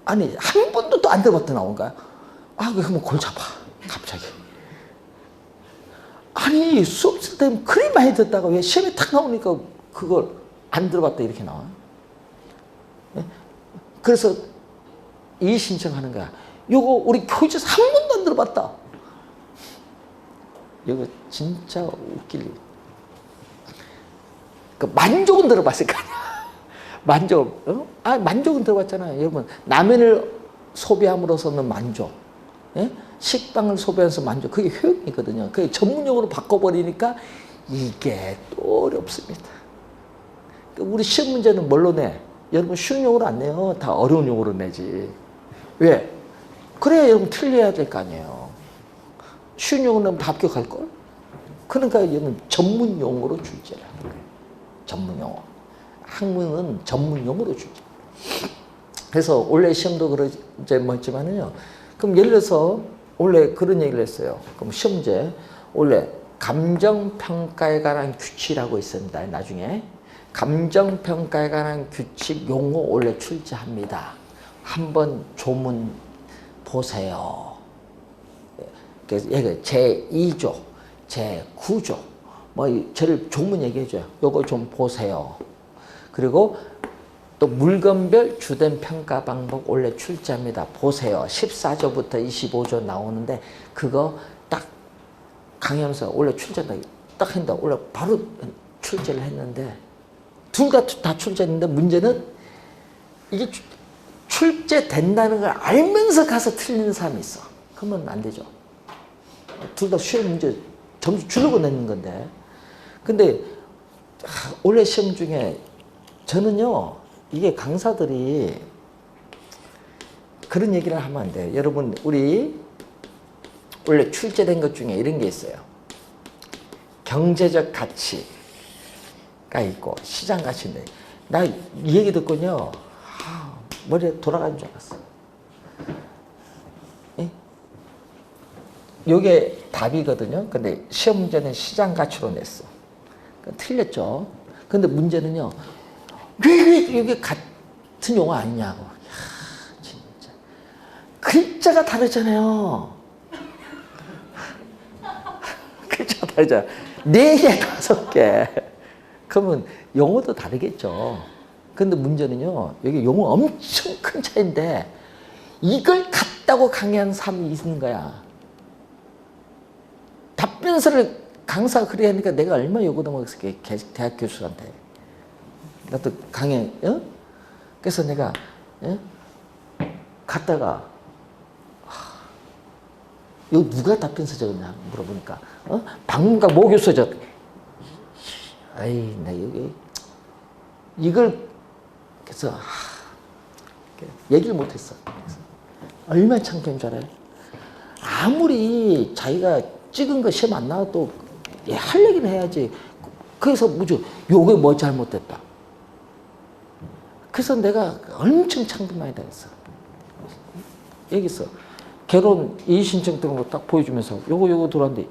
아니 한 번도 또 안 들어봤다 나온 거야. 그러면 골치 아파. 갑자기. 아니 수업 쓸 때는 그리 많이 듣다가 왜 시험에 탁 나오니까 그걸 안 들어봤다 이렇게 나와. 네? 그래서 이의 신청하는 거야. 요거 우리 교재에서 한 번도 안 들어봤다. 이거 진짜 웃길. 그 만족은 들어봤을 거 아니야. 만족. 만족은 들어봤잖아요. 여러분 라면을 소비함으로써 얻는 만족. 예? 식빵을 소비하면서 만족. 그게 효용이거든요. 그게 전문용어로 바꿔버리니까 이게 또 어렵습니다. 우리 시험 문제는 뭘로 내? 여러분 쉬운 용어로 안 내요. 다 어려운 용어로 내지. 왜? 그래야 여러분 틀려야 될 거 아니에요. 쉬운 용어는 다 합격할걸? 그러니까 여러분 전문 용어로 출제를 하는 거예요. 전문 용어. 학문은 전문 용어로 출제. 그래서 원래 시험도 그러지 뭐지만은요. 그럼 예를 들어서 원래 그런 얘기를 했어요. 그럼 시험제 원래 감정평가에 관한 규칙이라고 있습니다. 나중에 감정평가에 관한 규칙 용어 원래 출제합니다. 한번 조문 보세요. 그래서 얘가 제2조, 제9조 뭐 저를 조문 얘기해줘요. 요거 좀 보세요. 그리고 또 물건별 주된 평가 방법 원래 출제합니다. 보세요. 14조부터 25조 나오는데 그거 딱 강의하면서 원래 출제한다. 딱 한다. 원래 바로 출제를 했는데 둘 다 출제했는데 문제는 이게 출제된다는 걸 알면서 가서 틀리는 사람이 있어. 그러면 안 되죠. 둘 다 시험 문제 점수 주려고 내는 건데. 근데 원래 시험 중에 저는요. 이게 강사들이 그런 얘기를 하면 안 돼요. 여러분 우리 원래 출제된 것 중에 이런 게 있어요. 경제적 가치가 있고 시장 가치인데 나 이 얘기 듣고요. 머리에 돌아가는 줄 알았어. 예? 요게 답이거든요. 근데 시험 문제는 시장 가치로 냈어. 틀렸죠. 근데 문제는요. 왜 이게 같은 용어 아니냐고. 진짜. 글자가 다르잖아요. 글자가 다르잖아. 4개, 5개. 그러면 용어도 다르겠죠. 근데 문제는요. 여기 용어 엄청 큰 차이인데 이걸 같다고 강의하는 사람이 있는 거야. 답변서를 강사가 그래 하니까 내가 얼마나 요거도 먹었을게. 대학 교수한테. 나도 강의, 그래서 내가, 갔다가, 이거 누가 답변서 적었냐 물어보니까, 박문각 모 교수 적. 아이, 나 여기, 이걸, 그래서, 얘기를 못했어. 얼마나 창피한 줄 알아요? 아무리 자기가 찍은 거 시험 안 나와도, 할 얘기는 해야지. 그래서 뭐죠? 요게 뭐 잘못됐다. 그래서 내가 엄청 창피 많이 당했어. 여기서 결혼 이의신청 등으로 딱 보여주면서 요거 들어왔는데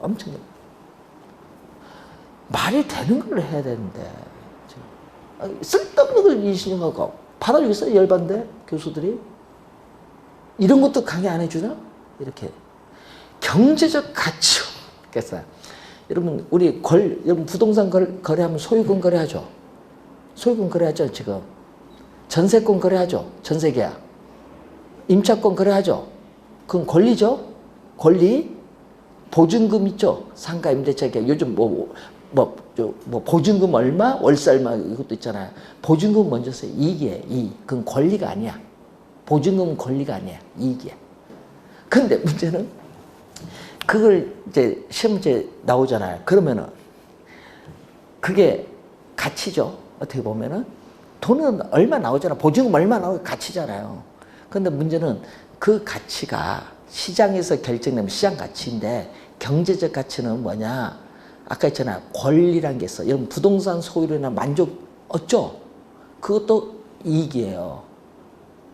엄청 말이 되는 걸 해야 되는데 쓸데없는 걸 이의신청하고 받아주겠어요? 열반대 교수들이? 이런 것도 강의 안 해주나? 이렇게 경제적 가치. 그래서 여러분 여러분 부동산 거래하면 소유권 거래하죠. 소유권 거래하죠 지금. 전세권 거래하죠. 전세계약. 임차권 거래하죠. 그건 권리죠. 권리. 보증금 있죠. 상가 임대차 계약. 요즘 보증금 얼마, 월세 얼마 이것도 있잖아요. 보증금 먼저 써요. 이익이에요. 이익. 그건 권리가 아니야. 보증금은 권리가 아니야. 이익이야. 근데 문제는 그걸 이제 시험 문제 나오잖아요. 그러면은 그게 가치죠. 어떻게 보면은 돈은 얼마 나오잖아. 보증금 얼마 나오고 가치잖아요. 근데 문제는 그 가치가 시장에서 결정되면 시장 가치인데 경제적 가치는 뭐냐? 아까 했잖아요. 권리란 게 있어. 여러분 부동산 소유로 인한 만족 얻죠? 그것도 이익이에요.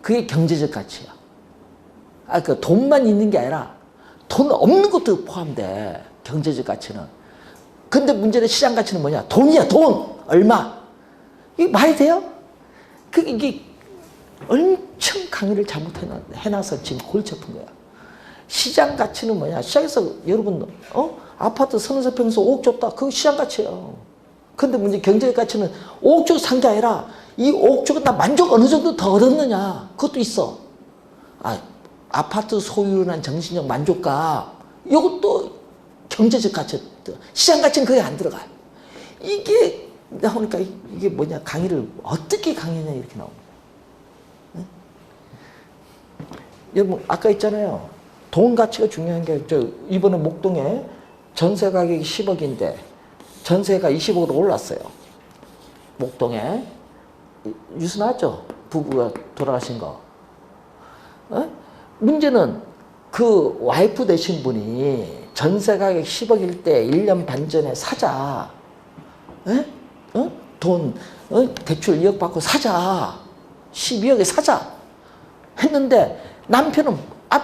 그게 경제적 가치야. 그 돈만 있는 게 아니라 돈 없는 것도 포함돼. 경제적 가치는. 근데 문제는 시장 가치는 뭐냐? 돈이야, 돈! 얼마? 이게 말이 돼요? 이게 엄청 강의를 잘못해놔서 지금 골치 아픈 거야. 시장 가치는 뭐냐? 시장에서 여러분, 아파트 34평에서 5억 줬다. 그거 시장 가치예요. 근데 문제 경제적 가치는 5억 주고 산 게 아니라 이 5억 주고 나 만족 어느 정도 더 얻었느냐? 그것도 있어. 아파트 소유란 정신적 만족감. 이것도 경제적 가치. 시장 가치는 거기 안 들어가요. 이게 나오니까 이게 뭐냐? 강의를 어떻게 강의냐 이렇게 나옵니다. 네? 여러분 아까 있잖아요. 돈 가치가 중요한 게 이번에 목동에 전세 가격이 10억인데 전세가 20억으로 올랐어요. 목동에 뉴스 나왔죠? 부부가 돌아가신 거. 문제는 그 와이프 되신 분이 전세 가격 10억일 때 1년 반 전에 사자. 돈 대출 2억 받고 사자. 12억에 사자. 했는데 남편은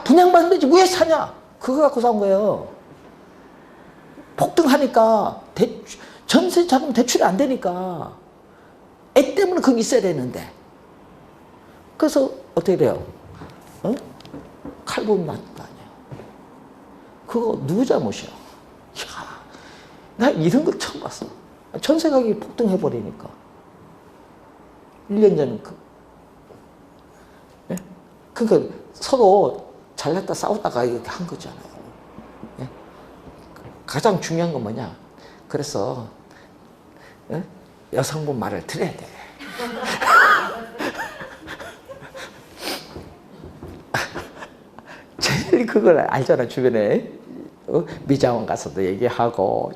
분양받는 데지 왜 사냐? 그거 갖고 산 거예요. 폭등하니까 전세 잡으면 대출이 안 되니까 애 때문에 거기 있어야 되는데 그래서 어떻게 돼요? 칼부림 났다 아니야. 그거 누구 잘못이야? 나 이런 걸 처음 봤어. 전세 가격이 폭등해버리니까 1년 전 그러니까 서로 잘났다 싸우다가 이렇게 한 거잖아요. 가장 중요한 건 뭐냐? 그래서 여성분 말을 들어야 돼. 제일 그걸 알잖아 주변에 미장원 가서도 얘기하고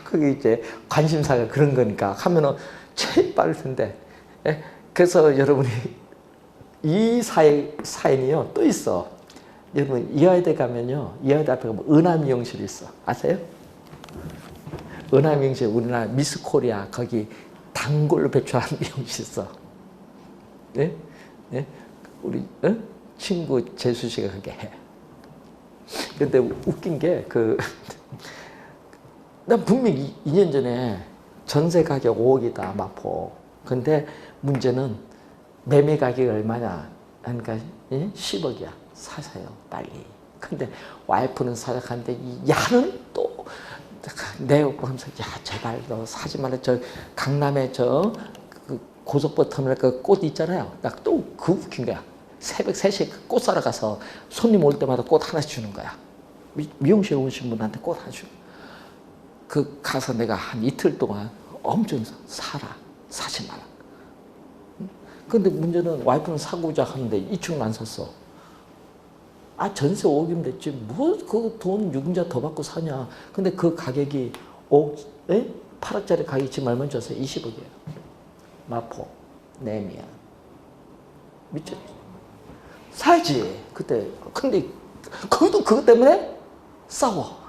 그게 이제 관심사가 그런 거니까 하면은 제일 빠를 텐데. 그래서 여러분이 이 사연이요 또 있어. 여러분 이화여대 가면요 이화여대 앞에 가면 은하미용실이 있어. 아세요? 은하미용실 우리나라 미스코리아 거기 단골로 배출한 미용실 있어. 네? 네? 우리 친구 재수 씨가 그게 해. 근데 웃긴 게 난 분명히 2년 전에 전세 가격 5억이다 마포. 근데 문제는 매매 가격이 얼마냐 하니까 10억이야. 사세요 빨리. 근데 와이프는 사자하는데 야는 또 내가 보면서 야 제발 너 사지 말라. 저 강남에 그 고속버스 터미널 그 꽃 있잖아요. 나 또 그 웃긴 거야. 새벽 3시에 꽃 사러 가서 손님 올 때마다 꽃 하나씩 주는 거야. 미용실 오신 분한테 꽃 하나 주고. 가서 내가 한 이틀 동안 엄청 사지 마라. 근데 문제는 와이프는 사고자 하는데 이층은 안 샀어. 전세 5억이면 됐지. 뭐 그 돈 유금자 더 받고 사냐. 근데 그 가격이 8억짜리 가격이 지금 얼마 줬어요? 20억이에요. 마포, 내미야. 미쳤지. 사야지. 그때. 근데 그것도 그것 때문에 싸워.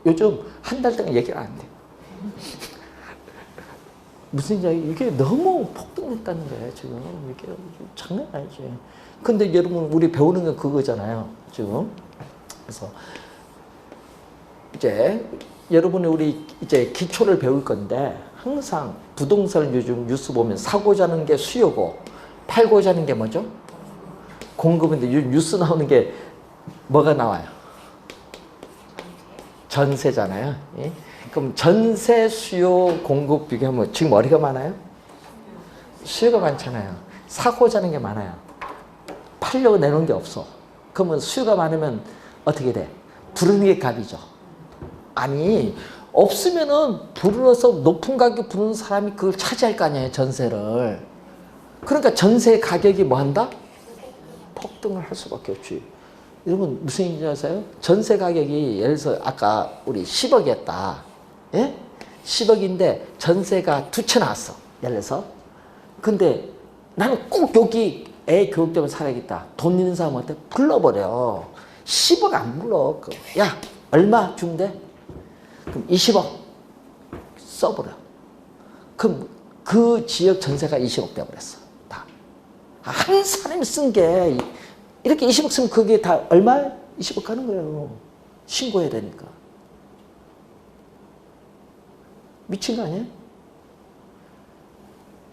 요즘 한 달 동안 얘기를 안 돼. 무슨 얘기? 이게 너무 폭등했다는 거예요, 지금. 이게 장난 아니지. 근데 여러분, 우리 배우는 건 그거잖아요, 지금. 그래서, 이제, 여러분이 우리 이제 기초를 배울 건데, 항상 부동산을 요즘 뉴스 보면 사고자 하는 게 수요고, 팔고자 하는 게 뭐죠? 공급인데, 뉴스 나오는 게 뭐가 나와요? 전세잖아요. 예? 그럼 전세 수요 공급 비교하면 지금 어디가 많아요? 수요가 많잖아요. 사고자 하는 게 많아요. 팔려고 내놓은 게 없어. 그러면 수요가 많으면 어떻게 돼? 부르는 게 값이죠. 아니 없으면은 부르러서 높은 가격 부르는 사람이 그걸 차지할 거 아니에요. 전세를. 그러니까 전세 가격이 뭐 한다? 폭등을 할 수밖에 없지. 여러분 무슨 얘기인지 아세요? 전세 가격이 예를 들어서 아까 우리 10억이었다. 예? 10억인데 전세가 2채 나왔어. 예를 들어서. 근데 나는 꼭 여기 애 교육 때문에 살아야겠다. 돈 있는 사람한테 불러버려. 10억 안 불러. 야 얼마 주면 돼? 그럼 20억 써버려. 그럼 그 지역 전세가 20억 돼버렸어. 다. 한 사람이 쓴 게 이렇게 20억 쓰면 그게 다 얼마? 20억 가는 거예요. 신고해야 되니까. 미친 거 아니에요?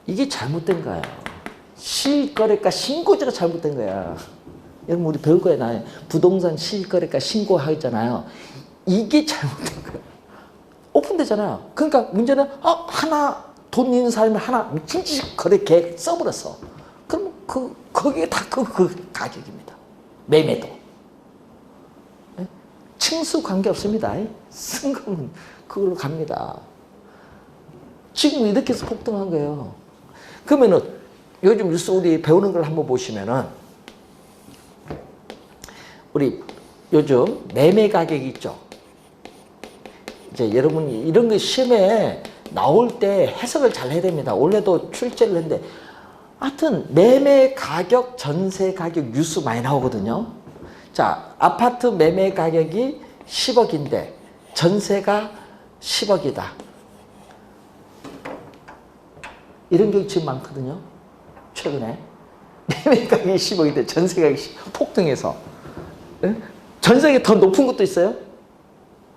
이게 잘못된 거예요. 실거래가 신고제가 잘못된 거야. 여러분 우리 배울 거예요. 나 부동산 실거래가 신고하잖아요. 이게 잘못된 거야. 오픈되잖아요. 그러니까 문제는 하나 돈 있는 사람이 하나 미친 짓 거래 계획 써버렸어. 그럼 거기에 다 그 가격입니다. 매매도. 네? 층수 관계 없습니다. 쓴 거는 그걸로 갑니다. 지금 이렇게 해서 폭등한 거예요. 그러면은 요즘 뉴스 우리 배우는 걸 한번 보시면은 우리 요즘 매매 가격이 있죠. 이제 여러분이 이런 거 시험에 나올 때 해석을 잘 해야 됩니다. 원래도 출제를 했는데 하여튼 매매 가격, 전세 가격 뉴스 많이 나오거든요. 자, 아파트 매매 가격이 10억인데 전세가 10억이다. 이런 게 지금 많거든요. 최근에. 매매 가격이 10억인데 전세 가격이 폭등해서. 네? 전세가 더 높은 것도 있어요.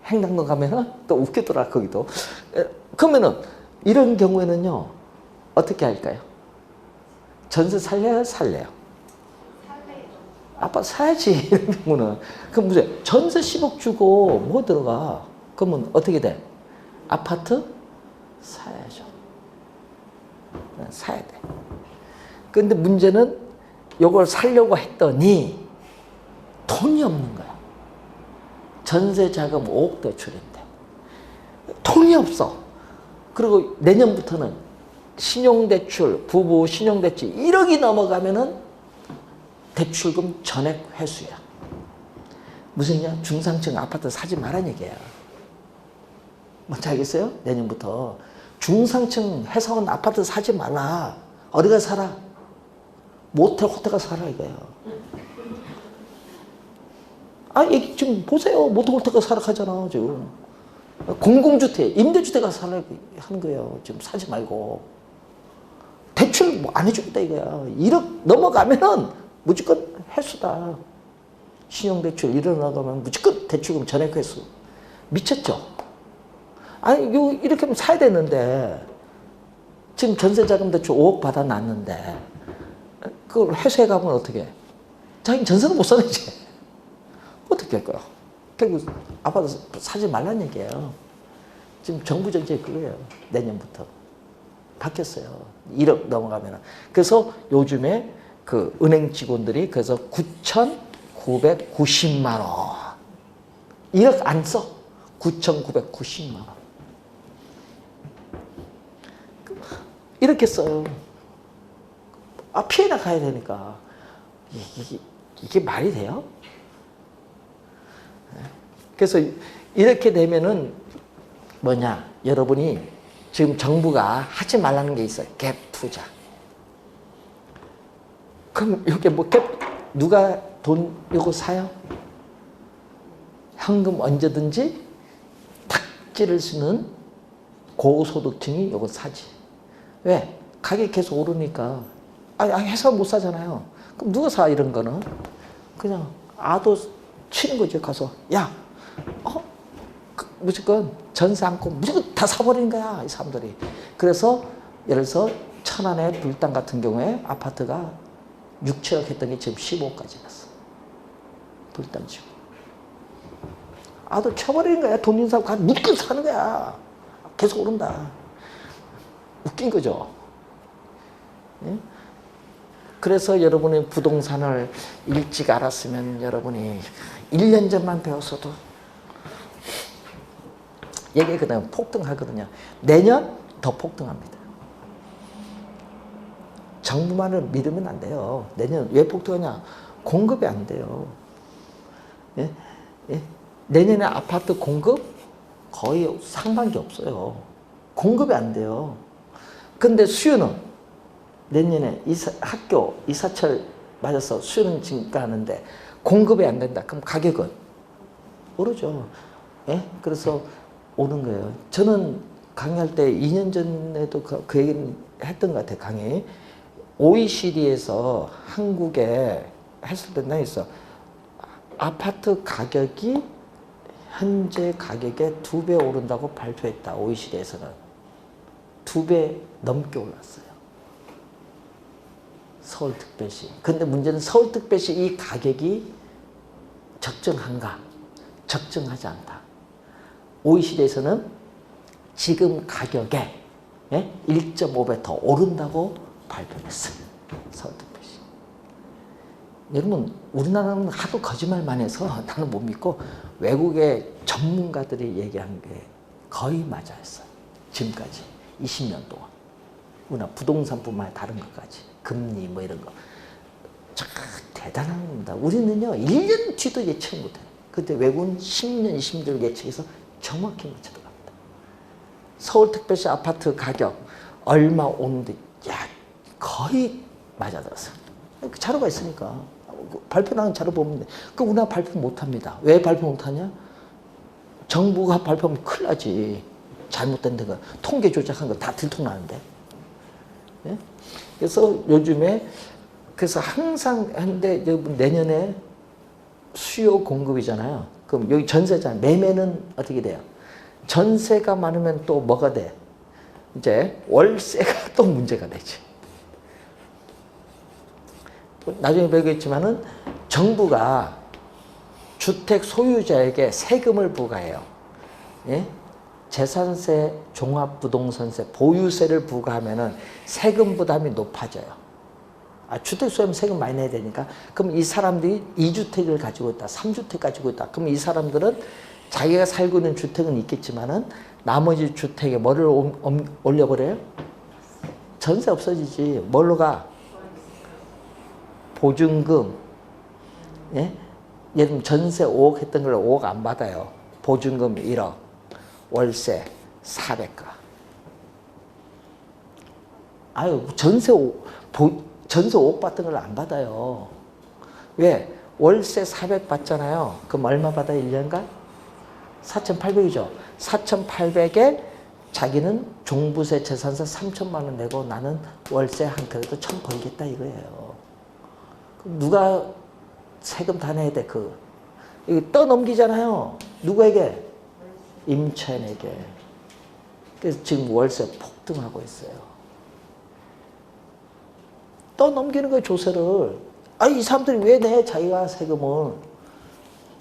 행당동 가면은 또 웃기더라, 거기도. 그러면은 이런 경우에는요, 어떻게 할까요? 전세 살래요? 살래요? 살래요. 아빠 사야지, 이런 경우는. 그럼 문제, 전세 10억 주고 뭐 들어가? 그러면 어떻게 돼? 아파트 사야죠. 사야 돼. 근데 문제는 이걸 살려고 했더니 돈이 없는 거야. 전세 자금 5억 대출인데 돈이 없어. 그리고 내년부터는 신용대출, 부부 신용대출 1억이 넘어가면은 대출금 전액 회수야. 무슨 얘기야? 중상층 아파트 사지 말라는 얘기야. 뭔지 알겠어요? 내년부터 중상층 회사원 아파트 사지 말라. 어디가 살아? 모텔 호텔 가서 살아 이거야. 여기 지금 보세요. 모텔 호텔 가서 살아 하잖아 지금. 공공주택, 임대주택 가서 살아 하는 거예요. 지금 사지 말고. 대출 뭐 안 해주겠다 이거야. 1억 넘어가면은 무조건 회수다. 신용대출 1억 넘어가면 무조건 대출금 전액 회수. 미쳤죠? 이렇게 하면 사야 되는데 지금 전세자금 대출 5억 받아놨는데 그걸 회수해 가면 어떻게 해? 자기는 전세도 못 사네 이제. 어떻게 할 거야? 결국 아파트 사지 말라는 얘기예요. 지금 정부 정책이 그거예요. 내년부터. 바뀌었어요. 1억 넘어가면. 그래서 요즘에 그 은행 직원들이 그래서 9,990만 원. 1억 안 써. 9,990만 원. 이렇게 써요. 피해나 가야 되니까. 이게 말이 돼요? 그래서 이렇게 되면은 뭐냐, 여러분이 지금 정부가 하지 말라는 게 있어요. 갭 투자. 그럼 이렇게 뭐 갭, 누가 돈 이거 사요? 현금 언제든지 탁 찌를 수 있는 고소득층이 이거 사지. 왜? 가격이 계속 오르니까. 회사가 못 사잖아요. 그럼 누가 사 이런 거는? 그냥 아도 치는 거죠. 가서 야, 무조건 전세 안고 무조건 다 사버리는 거야 이 사람들이. 그래서 예를 들어서 천안의 불당 같은 경우에 아파트가 6, 7억 했던 게 지금 15억까지 갔어. 불당 지금. 아도 쳐버리는 거야. 돈 있는 사람 가서 묶여 사는 거야. 계속 오른다. 웃긴 거죠. 예? 그래서 여러분이 부동산을 일찍 알았으면 여러분이 1년 전만 배웠어도 얘기 그다음 폭등하거든요. 내년 더 폭등합니다. 정부만을 믿으면 안 돼요. 내년 왜 폭등하냐? 공급이 안 돼요. 예? 예? 내년에 아파트 공급 거의 상반기 없어요. 공급이 안 돼요. 근데 수요는 내년에 학교 이사철 맞아서 수요는 증가하는데 공급이 안 된다. 그럼 가격은 오르죠. 예? 그래서 오는 거예요. 저는 강의할 때 2년 전에도 그 얘기는 했던 것 같아요. 강의. OECD에서 한국에 했을 때 나 있어. 아파트 가격이 현재 가격의 2배 오른다고 발표했다. OECD에서는 2배 넘게 올랐어요. 서울특별시. 근데 문제는 서울특별시 이 가격이 적정한가? 적정하지 않다. OECD에서는 지금 가격에 1.5배 더 오른다고 발표했어요. 서울특별시. 여러분 우리나라는 하도 거짓말만 해서 나는 못 믿고 외국의 전문가들이 얘기한 게 거의 맞아였어요. 지금까지 20년 동안. 우리나라 부동산뿐만 아니라 다른 것까지. 금리 뭐 이런 거. 참 대단한 겁니다. 우리는요 1년 뒤도 예측 못해요. 그때 외국은 10년, 20년 예측해서 정확히 맞춰 들어갑니다. 서울특별시 아파트 가격 얼마 오는데 야 거의 맞아들었어요. 자료가 있으니까 발표 나는 자료 보면 돼. 그 우리나라 발표 못합니다. 왜 발표 못하냐? 정부가 발표하면 큰일 나지. 잘못된 데가 통계 조작한 거 다 들통나는데. 예? 그래서 요즘에 그래서 항상 하는데 내년에 수요 공급이잖아요. 그럼 여기 전세잖아요. 매매는 어떻게 돼요? 전세가 많으면 또 뭐가 돼? 이제 월세가 또 문제가 되지. 나중에 배우겠지만은 정부가 주택 소유자에게 세금을 부과해요. 예? 재산세, 종합부동산세, 보유세를 부과하면은 세금 부담이 높아져요. 주택 소유하면 세금 많이 내야 되니까. 그럼 이 사람들이 2주택을 가지고 있다, 3주택 가지고 있다. 그럼 이 사람들은 자기가 살고 있는 주택은 있겠지만은 나머지 주택에 뭐를 올려버려요? 전세 없어지지. 뭘로 가? 보증금. 예? 예를 들면 전세 5억 했던 걸 5억 안 받아요. 보증금 1억. 월세 400가. 아유, 전세 5억 받던 걸 안 받아요. 왜? 월세 400 받잖아요. 그럼 얼마 받아요? 1년간? 4,800이죠. 4,800에 자기는 종부세, 재산세 3천만 원 내고 나는 월세 한 그래도 1,000 벌겠다 이거예요. 그럼 누가 세금 다 내야 돼? 이거 떠넘기잖아요. 누구에게? 임차인에게. 그래서 지금 월세 폭등하고 있어요. 떠넘기는 거예요, 조세를. 이 사람들이 왜 내? 자기가 세금을.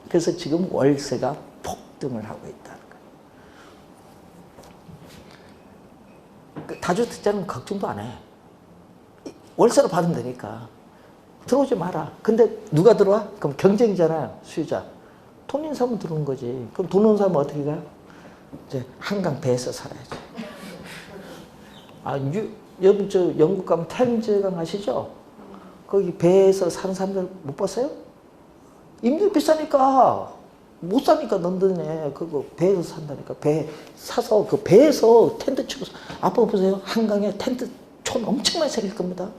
그래서 지금 월세가 폭등을 하고 있다는 거예요. 다주택자는 걱정도 안 해. 월세로 받으면 되니까. 들어오지 마라. 근데 누가 들어와? 그럼 경쟁이잖아요, 수요자. 돈 있는 사람은 들어오는 거지. 그럼 돈 없는 사람은 어떻게 가? 이제 한강 배에서 살아야지. 여러분 저 영국 가면 템즈강 아시죠? 거기 배에서 사는 사람들 못 봤어요? 임대 비싸니까 못 사니까 런던에 그거 배에서 산다니까. 배 사서 그 배에서 텐트 치고 아빠 보세요. 한강에 텐트 촌 엄청 많이 생길 겁니다.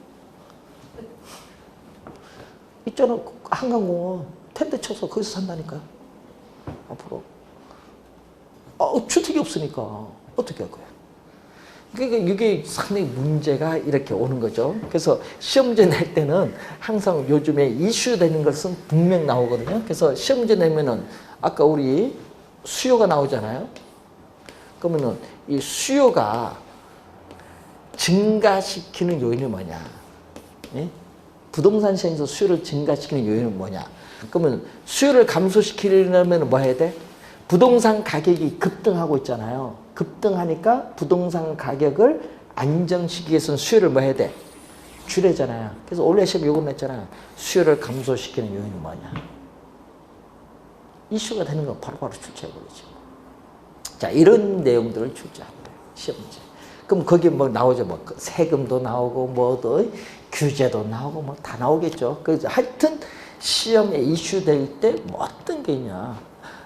있잖아 한강공원 텐트 쳐서 거기서 산다니까. 앞으로 주택이 없으니까 어떻게 할 거야? 그러니까 이게 상당히 문제가 이렇게 오는 거죠. 그래서 시험문제 낼 때는 항상 요즘에 이슈되는 것은 분명 나오거든요. 그래서 시험문제 내면은 아까 우리 수요가 나오잖아요. 그러면은 이 수요가 증가시키는 요인이 뭐냐? 예? 부동산 시장에서 수요를 증가시키는 요인은 뭐냐? 그러면 수요를 감소시키려면 뭐 해야 돼? 부동산 가격이 급등하고 있잖아요. 급등하니까 부동산 가격을 안정시키기 위해서는 수요를 뭐 해야 돼? 줄여잖아요. 그래서 올해 시험 요금 냈잖아요. 수요를 감소시키는 요인은 뭐냐? 이슈가 되는 거 바로바로 출제해버리죠. 자, 이런 내용들을 출제합니다. 시험 문제. 그럼 거기 뭐 나오죠. 뭐 세금도 나오고 뭐도 규제도 나오고 뭐 다 나오겠죠. 그래서 하여튼 시험에 이슈될 때 뭐 어떤 게 있냐.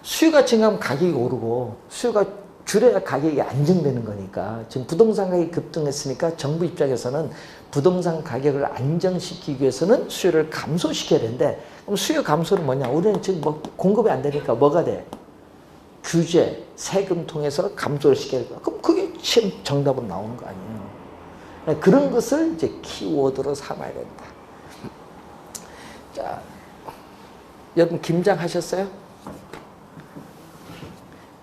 수요가 증가하면 가격이 오르고 수요가 줄여야 가격이 안정되는 거니까 지금 부동산 가격이 급등했으니까 정부 입장에서는 부동산 가격을 안정시키기 위해서는 수요를 감소시켜야 되는데 그럼 수요 감소는 뭐냐? 우리는 지금 뭐 공급이 안 되니까 뭐가 돼? 규제, 세금 통해서 감소를 시켜야 돼. 그럼 그게 시험 정답으로 나오는 거 아니에요. 그런 것을 이제 키워드로 삼아야 된다. 자, 여러분 김장하셨어요?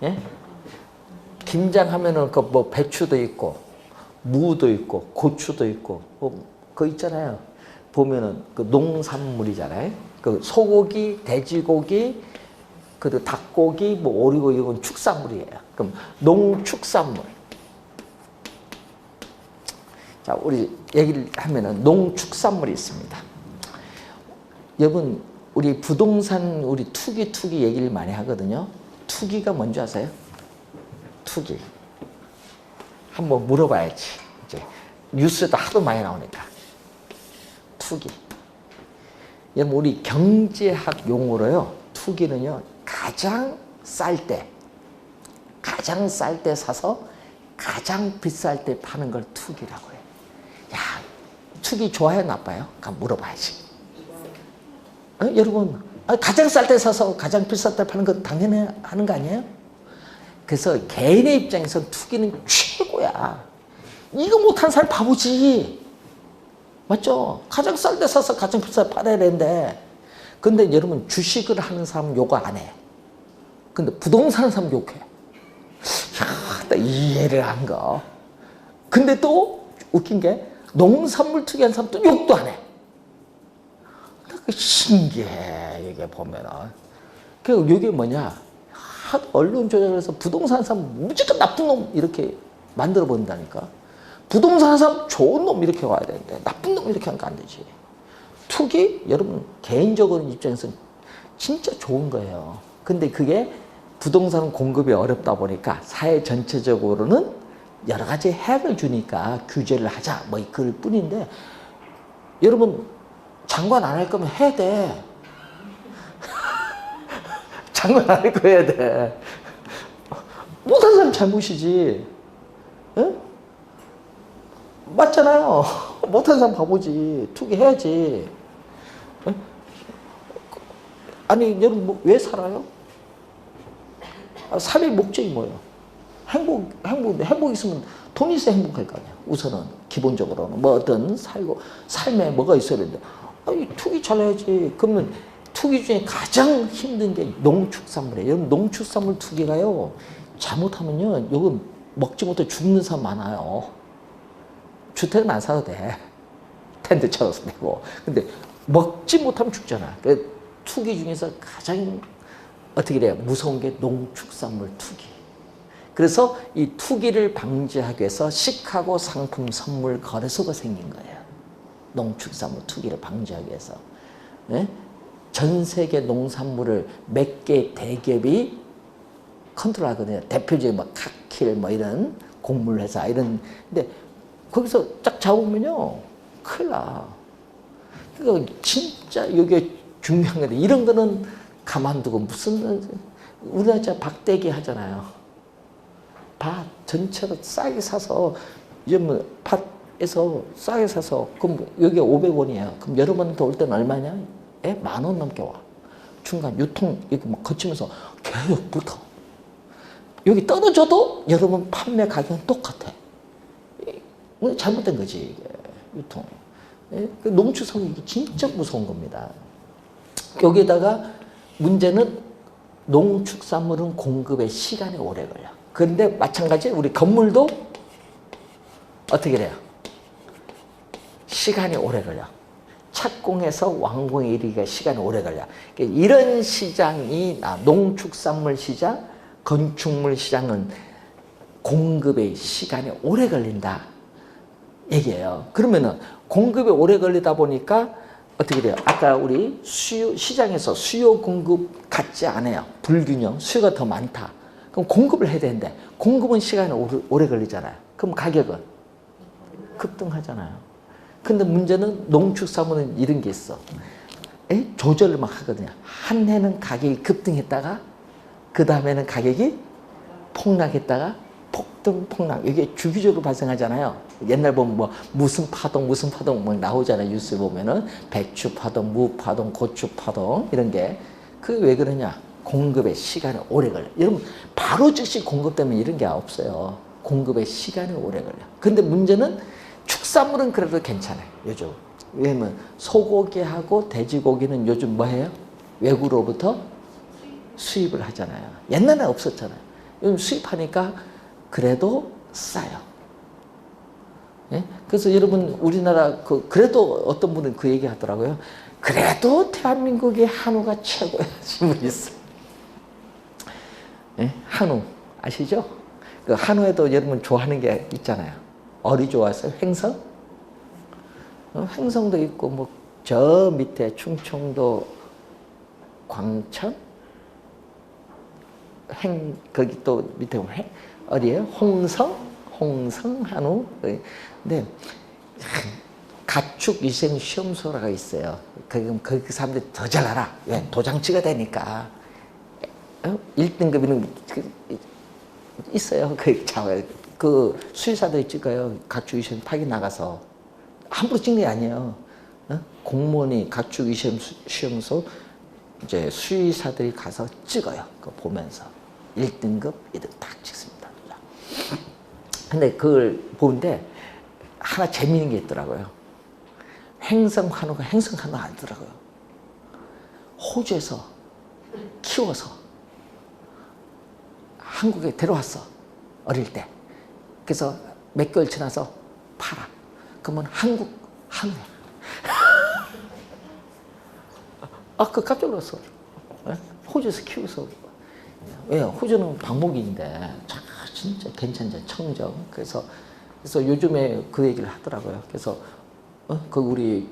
예? 김장하면은 그 뭐 배추도 있고 무도 있고 고추도 있고 그거 있잖아요. 보면은 그 농산물이잖아요. 그 소고기, 돼지고기, 그리고 닭고기, 뭐 오리고기 이건 축산물이에요. 그럼 농축산물. 자, 우리 얘기를 하면은 농축산물이 있습니다. 여러분 우리 부동산 우리 투기 얘기를 많이 하거든요. 투기가 뭔지 아세요? 투기. 한번 물어봐야지. 이제 뉴스에도 하도 많이 나오니까. 투기. 여러분 우리 경제학 용어로요. 투기는요. 가장 쌀 때 사서 가장 비쌀 때 파는 걸 투기라고 해요. 야, 투기 좋아요, 나빠요? 그럼 물어봐야지. 여러분, 가장 쌀 때 사서 가장 비쌀 때 파는 건 당연히 하는 거 아니에요? 그래서 개인의 입장에서 투기는 최고야. 이거 못한 사람 바보지. 맞죠? 가장 쌀 때 사서 가장 비쌀 때 팔아야 되는데. 근데 여러분 주식을 하는 사람 욕 안 해. 근데 부동산 하는 사람 욕해. 야, 나 이해를 한 거. 근데 또 웃긴 게 농산물 투기하는 사람 또 욕도 안 해. 그 신기해. 이게 보면은. 그 이게 뭐냐? 언론 조작해서 부동산 사람 무조건 나쁜 놈 이렇게 만들어 본다니까. 부동산 사람 좋은 놈 이렇게 와야 되는데 나쁜 놈 이렇게 하니까 안 되지. 투기 여러분 개인적으로 입장에서는 진짜 좋은 거예요. 근데 그게 부동산 공급이 어렵다 보니까 사회 전체적으로는 여러 가지 해악을 주니까 규제를 하자 뭐 그럴 뿐인데 여러분 장관 안 할 거면 해야 돼. 장관 안 할 거 해야 돼. 못한 사람 잘못이지. 에? 맞잖아요. 못한 사람 바보지. 투기해야지. 에? 아니 여러분 뭐 왜 살아요? 삶의 목적이 뭐예요? 행복 있으면 돈 있어야 행복할 거 아니야. 우선은 기본적으로는 뭐 어떤 삶에 뭐가 있어야 되는데 아니 투기 잘해야지. 그러면 투기 중에 가장 힘든 게 농축산물이에요. 여러분 농축산물 투기가요. 잘못하면요. 이거 먹지 못해 죽는 사람 많아요. 주택은 안 사도 돼. 텐트 쳐서 되고. 근데 먹지 못하면 죽잖아. 투기 중에서 가장 어떻게 돼요? 무서운 게 농축산물 투기. 그래서 이 투기를 방지하기 위해서 시카고 상품 선물 거래소가 생긴 거예요. 농축산물 투기를 방지하기 위해서. 네? 전 세계 농산물을 몇 개 대기업이 컨트롤하거든요. 대표적인 뭐 카킬 뭐 이런 곡물 회사 이런. 근데 거기서 쫙 잡으면요 큰일 나. 그러니까 진짜 이게 중요한 건데 이런 거는 가만두고 무슨 우리나라 진짜 박대기 하잖아요. 밭 전체로 싸게 사서 이제 뭐 밭에서 싸게 사서 그럼 여기 500원이에요. 그럼 여러분한테 올 때는 얼마냐? 10,000원 넘게 와. 중간 유통 이렇게 막 거치면서 계속 붙어. 여기 떨어져도 여러분 판매 가격은 똑같아. 잘못된 거지 이게 유통. 농축산물 이게 진짜 무서운 겁니다. 여기에다가 문제는 농축산물은 공급에 시간이 오래 걸려. 그런데 마찬가지 우리 건물도 어떻게 돼요? 시간이 오래 걸려. 착공해서 완공에 이르기가 시간이 오래 걸려. 이런 시장이 농축산물 시장, 건축물 시장은 공급의 시간이 오래 걸린다 얘기해요. 그러면은 공급이 오래 걸리다 보니까 어떻게 돼요? 아까 우리 시장에서 수요 공급 같지 않아요. 불균형, 수요가 더 많다. 그럼 공급을 해야 되는데 공급은 시간이 오래 걸리잖아요. 그럼 가격은 급등하잖아요. 근데 문제는 농축산물은 이런 게 있어. 조절을 막 하거든요. 한 해는 가격이 급등했다가 그 다음에는 가격이 폭락했다가 폭락. 이게 주기적으로 발생하잖아요. 옛날 보면 뭐 무슨 파동 막 나오잖아요. 뉴스 보면은 배추 파동, 무 파동, 고추 파동 이런 게 그게 왜 그러냐? 공급의 시간이 오래 걸려. 여러분 바로 즉시 공급되면 이런 게 없어요. 공급의 시간이 오래 걸려. 근데 문제는 축산물은 그래도 괜찮아요. 요즘. 왜냐면 소고기하고 돼지고기는 요즘 뭐해요? 외국으로부터 수입을 하잖아요. 옛날에 없었잖아요. 요즘 수입하니까 그래도 싸요. 예? 그래서 여러분 우리나라 그래도 어떤 분은 그 얘기 하더라고요. 그래도 대한민국의 한우가 최고야 하신 분이 있어요. 예? 한우 아시죠? 그 한우에도 여러분 좋아하는 게 있잖아요. 어디 좋아하세요? 횡성? 횡성도 있고 뭐 저 밑에 충청도 광천? 거기 또 밑에 어디에요? 홍성 한우. 근데 가축 위생 시험소라가 있어요. 그럼 그 사람들이 더 잘 알아. 왜? 도장치가 되니까. 1등급이는 있어요. 그 수의사들이 찍어요. 가축 위생 파기 나가서 함부로 찍는 게 아니에요. 공무원이 가축 위생 시험소 이제 수의사들이 가서 찍어요. 그거 보면서 1등급, 2등 딱 찍습니다. 근데 그걸 보는데 하나 재미있는 게 있더라고요. 횡성 한우가 횡성 한우 아니더라고요. 호주에서 키워서 한국에 데려왔어. 어릴 때. 그래서 몇 개월 지나서 팔아. 그러면 한국 한우야. 그 깜짝 놀랐어. 호주에서 키워서. 왜? 호주는 방목인데 진짜 괜찮죠. 청정. 그래서 요즘에 그 얘기를 하더라고요. 그래서 그 우리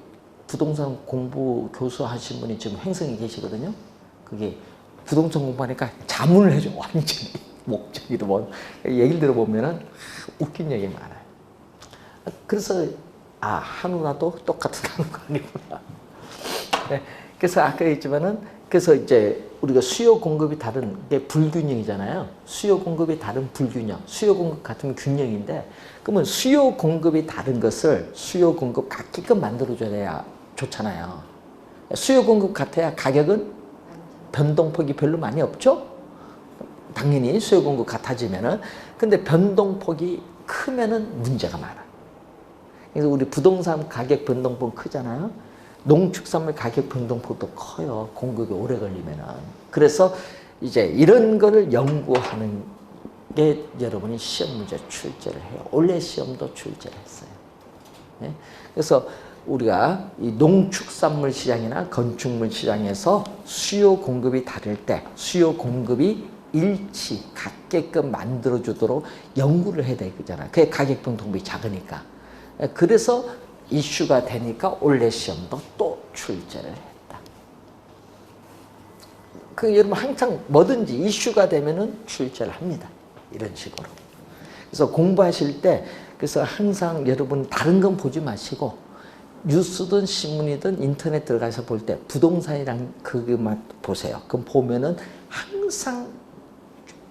부동산 공부 교수 하신 분이 지금 횡성에 계시거든요. 그게 부동산 공부하니까 자문을 해줘. 완전히 목적으로 뭐 얘기를 들어보면은 웃긴 얘기 많아요. 그래서 한우나도 똑같은 한우가 아니구나. 네. 그래서 아까 했지만은 그래서 이제 우리가 수요 공급이 다른 게 불균형이잖아요. 수요 공급이 다른 불균형. 수요 공급 같으면 균형인데 그러면 수요 공급이 다른 것을 수요 공급 같게끔 만들어줘야 좋잖아요. 수요 공급 같아야 가격은 변동폭이 별로 많이 없죠. 당연히 수요 공급 같아지면은 근데 변동폭이 크면은 문제가 많아. 그래서 우리 부동산 가격 변동폭 크잖아요. 농축산물 가격 변동폭도 커요. 공급이 오래 걸리면은. 그래서 이제 이런 거를 연구하는 게 여러분이 시험 문제 출제를 해요. 올해 시험도 출제를 했어요. 네? 그래서 우리가 이 농축산물 시장이나 건축물 시장에서 수요 공급이 다를 때 수요 공급이 일치 같게끔 만들어주도록 연구를 해야 되잖아요. 그게 가격 변동폭이 작으니까. 그래서 이슈가 되니까 올해 시험도 또 출제를 했다. 여러분 항상 뭐든지 이슈가 되면은 출제를 합니다. 이런 식으로. 그래서 공부하실 때 그래서 항상 여러분 다른 건 보지 마시고 뉴스든 신문이든 인터넷 들어가서 볼 때 부동산이랑 그것만 보세요. 그럼 보면은 항상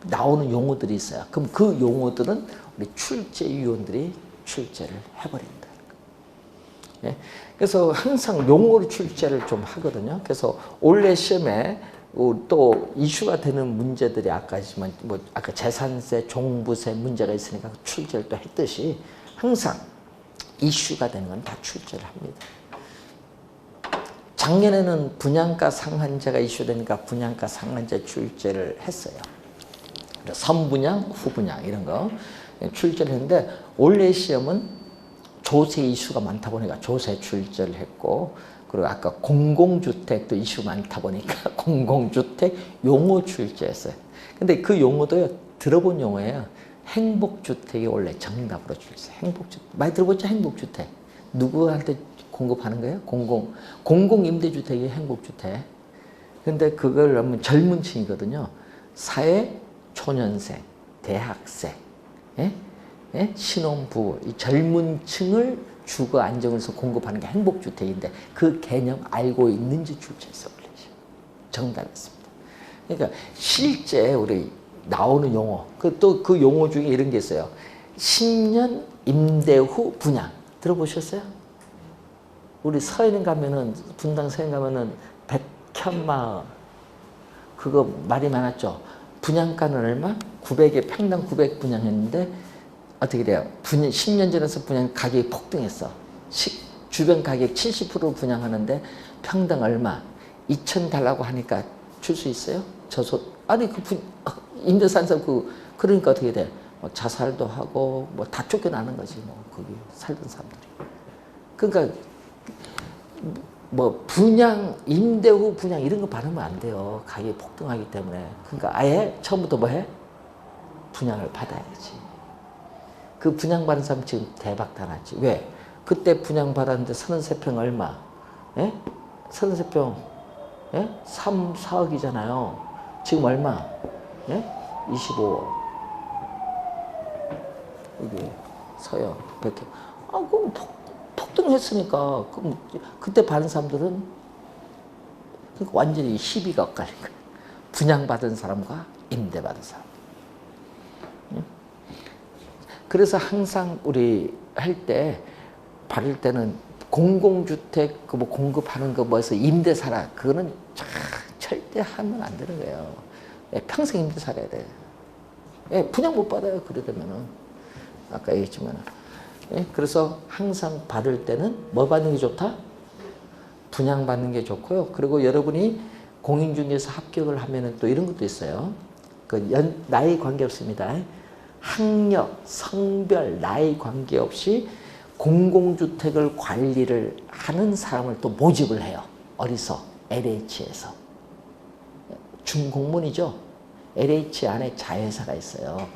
나오는 용어들이 있어요. 그럼 그 용어들은 우리 출제위원들이 출제를 해버린다. 예? 그래서 항상 용어로 출제를 좀 하거든요. 그래서 올해 시험에 또 이슈가 되는 문제들이 아까지만 아까 재산세, 종부세 문제가 있으니까 출제를 또 했듯이 항상 이슈가 되는 건 다 출제를 합니다. 작년에는 분양가 상한제가 이슈되니까 분양가 상한제 출제를 했어요. 선분양, 후분양 이런 거 출제를 했는데 올해 시험은 조세 이슈가 많다 보니까 조세 출제를 했고 그리고 아까 공공주택도 이슈 많다 보니까 공공주택 용어 출제했어요. 근데 그 용어도요, 들어본 용어예요. 행복주택이 원래 정답으로 출제. 행복주택. 많이 들어보죠? 행복주택. 누구한테 공급하는 거예요? 공공임대주택이 행복주택. 근데 그걸 하면 젊은 층이거든요. 사회 초년생, 대학생, 예? 예? 신혼부부, 이 젊은 층을 주거 안정에서 공급하는 게 행복주택인데 그 개념 알고 있는지 출제해서 올리죠. 정답했습니다. 그러니까 실제 우리 나오는 용어, 또 그 용어 중에 이런 게 있어요. 10년 임대 후 분양. 들어보셨어요? 우리 서해는 가면은, 분당 서해 가면은 백현마을. 그거 말이 많았죠. 분양가는 얼마? 900에 평당 900 분양했는데 어떻게 돼요? 10년 전에서 분양 가격이 폭등했어. 주변 가격 70% 분양하는데 평당 얼마? 2천 달라고 하니까 줄 수 있어요? 아니 임대 산 사람 그러니까 어떻게 돼? 뭐 자살도 하고 뭐 다 쫓겨나는 거지 뭐 거기 살던 사람들이. 그러니까 뭐 분양 임대 후 분양 이런 거 받으면 안 돼요. 가격이 폭등하기 때문에. 그러니까 아예 처음부터 뭐 해? 분양을 받아야지. 그 분양받은 사람 지금 대박 다 났지. 왜? 그때 분양받았는데 33평 얼마? 예? 33평 예? 3, 4억이잖아요. 지금 얼마? 예? 25억. 이게 서요. 100개. 아, 그럼 폭등했으니까. 그럼 그때 받은 사람들은 그러니까 완전히 시비가 엇갈린 거예요. 분양받은 사람과 임대받은 사람. 그래서 항상 우리 할 때 받을 때는 공공주택 뭐 공급하는 거 뭐해서 임대 살아. 그거는 절대 하면 안 되는 거예요. 평생 임대 살아야 돼. 분양 못 받아요. 그래 되면은. 아까 얘기했지만. 그래서 항상 받을 때는 뭐 받는 게 좋다? 분양 받는 게 좋고요. 그리고 여러분이 공인중개사 합격을 하면은 또 이런 것도 있어요. 나이 관계없습니다. 학력, 성별, 나이 관계없이 공공주택을 관리를 하는 사람을 또 모집을 해요. 어디서? LH에서. 준공무원이죠. LH 안에 자회사가 있어요.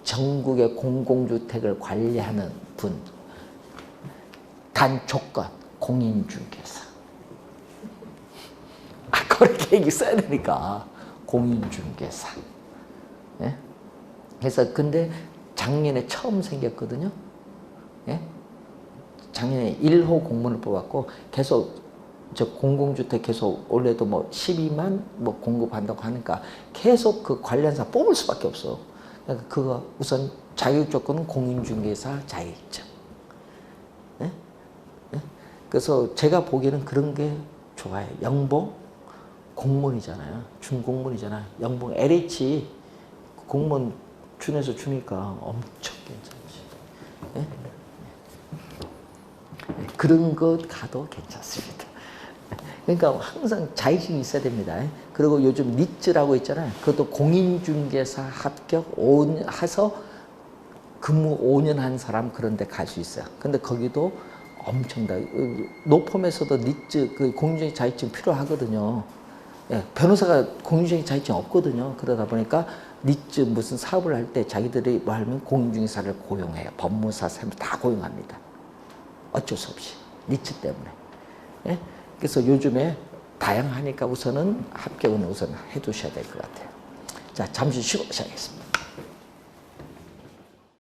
전국의 공공주택을 관리하는 분. 단 조건, 공인중개사. 그렇게 얘기 써야 되니까. 공인중개사. 예? 그래서 근데 작년에 처음 생겼거든요. 예? 작년에 1호 공무원을 뽑았고 계속 저 공공주택 계속 올해도 뭐 12만 뭐 공급한다고 하니까 계속 그 관련사 뽑을 수밖에 없어. 그러니까 그거 우선 자격 조건은 공인중개사 자격증. 예? 예? 그래서 제가 보기에는 그런 게 좋아요. 연봉 공무원이잖아요. 준공무원이잖아요. 연봉 LH 공무원 준에서 주니까 엄청 괜찮지. 예? 그런 것 가도 괜찮습니다. 그러니까 항상 자격증이 있어야 됩니다. 그리고 요즘 니츠라고 있잖아요. 그것도 공인중개사 합격 해서 근무 5년 한 사람 그런 데 갈 수 있어요. 근데 거기도 엄청나게 노펌에서도 니츠 그 공인중개사 자격증 필요하거든요. 예, 변호사가 공인중개사 자격증 없거든요. 그러다 보니까 니츠 무슨 사업을 할 때 자기들이 뭐 하면 공인중개사를 고용해요. 법무사, 세무 다 고용합니다. 어쩔 수 없이 니츠 때문에. 예? 그래서 요즘에 다양하니까 우선은 합격은 우선 해두셔야 될 것 같아요. 자, 잠시 쉬고 시작하겠습니다.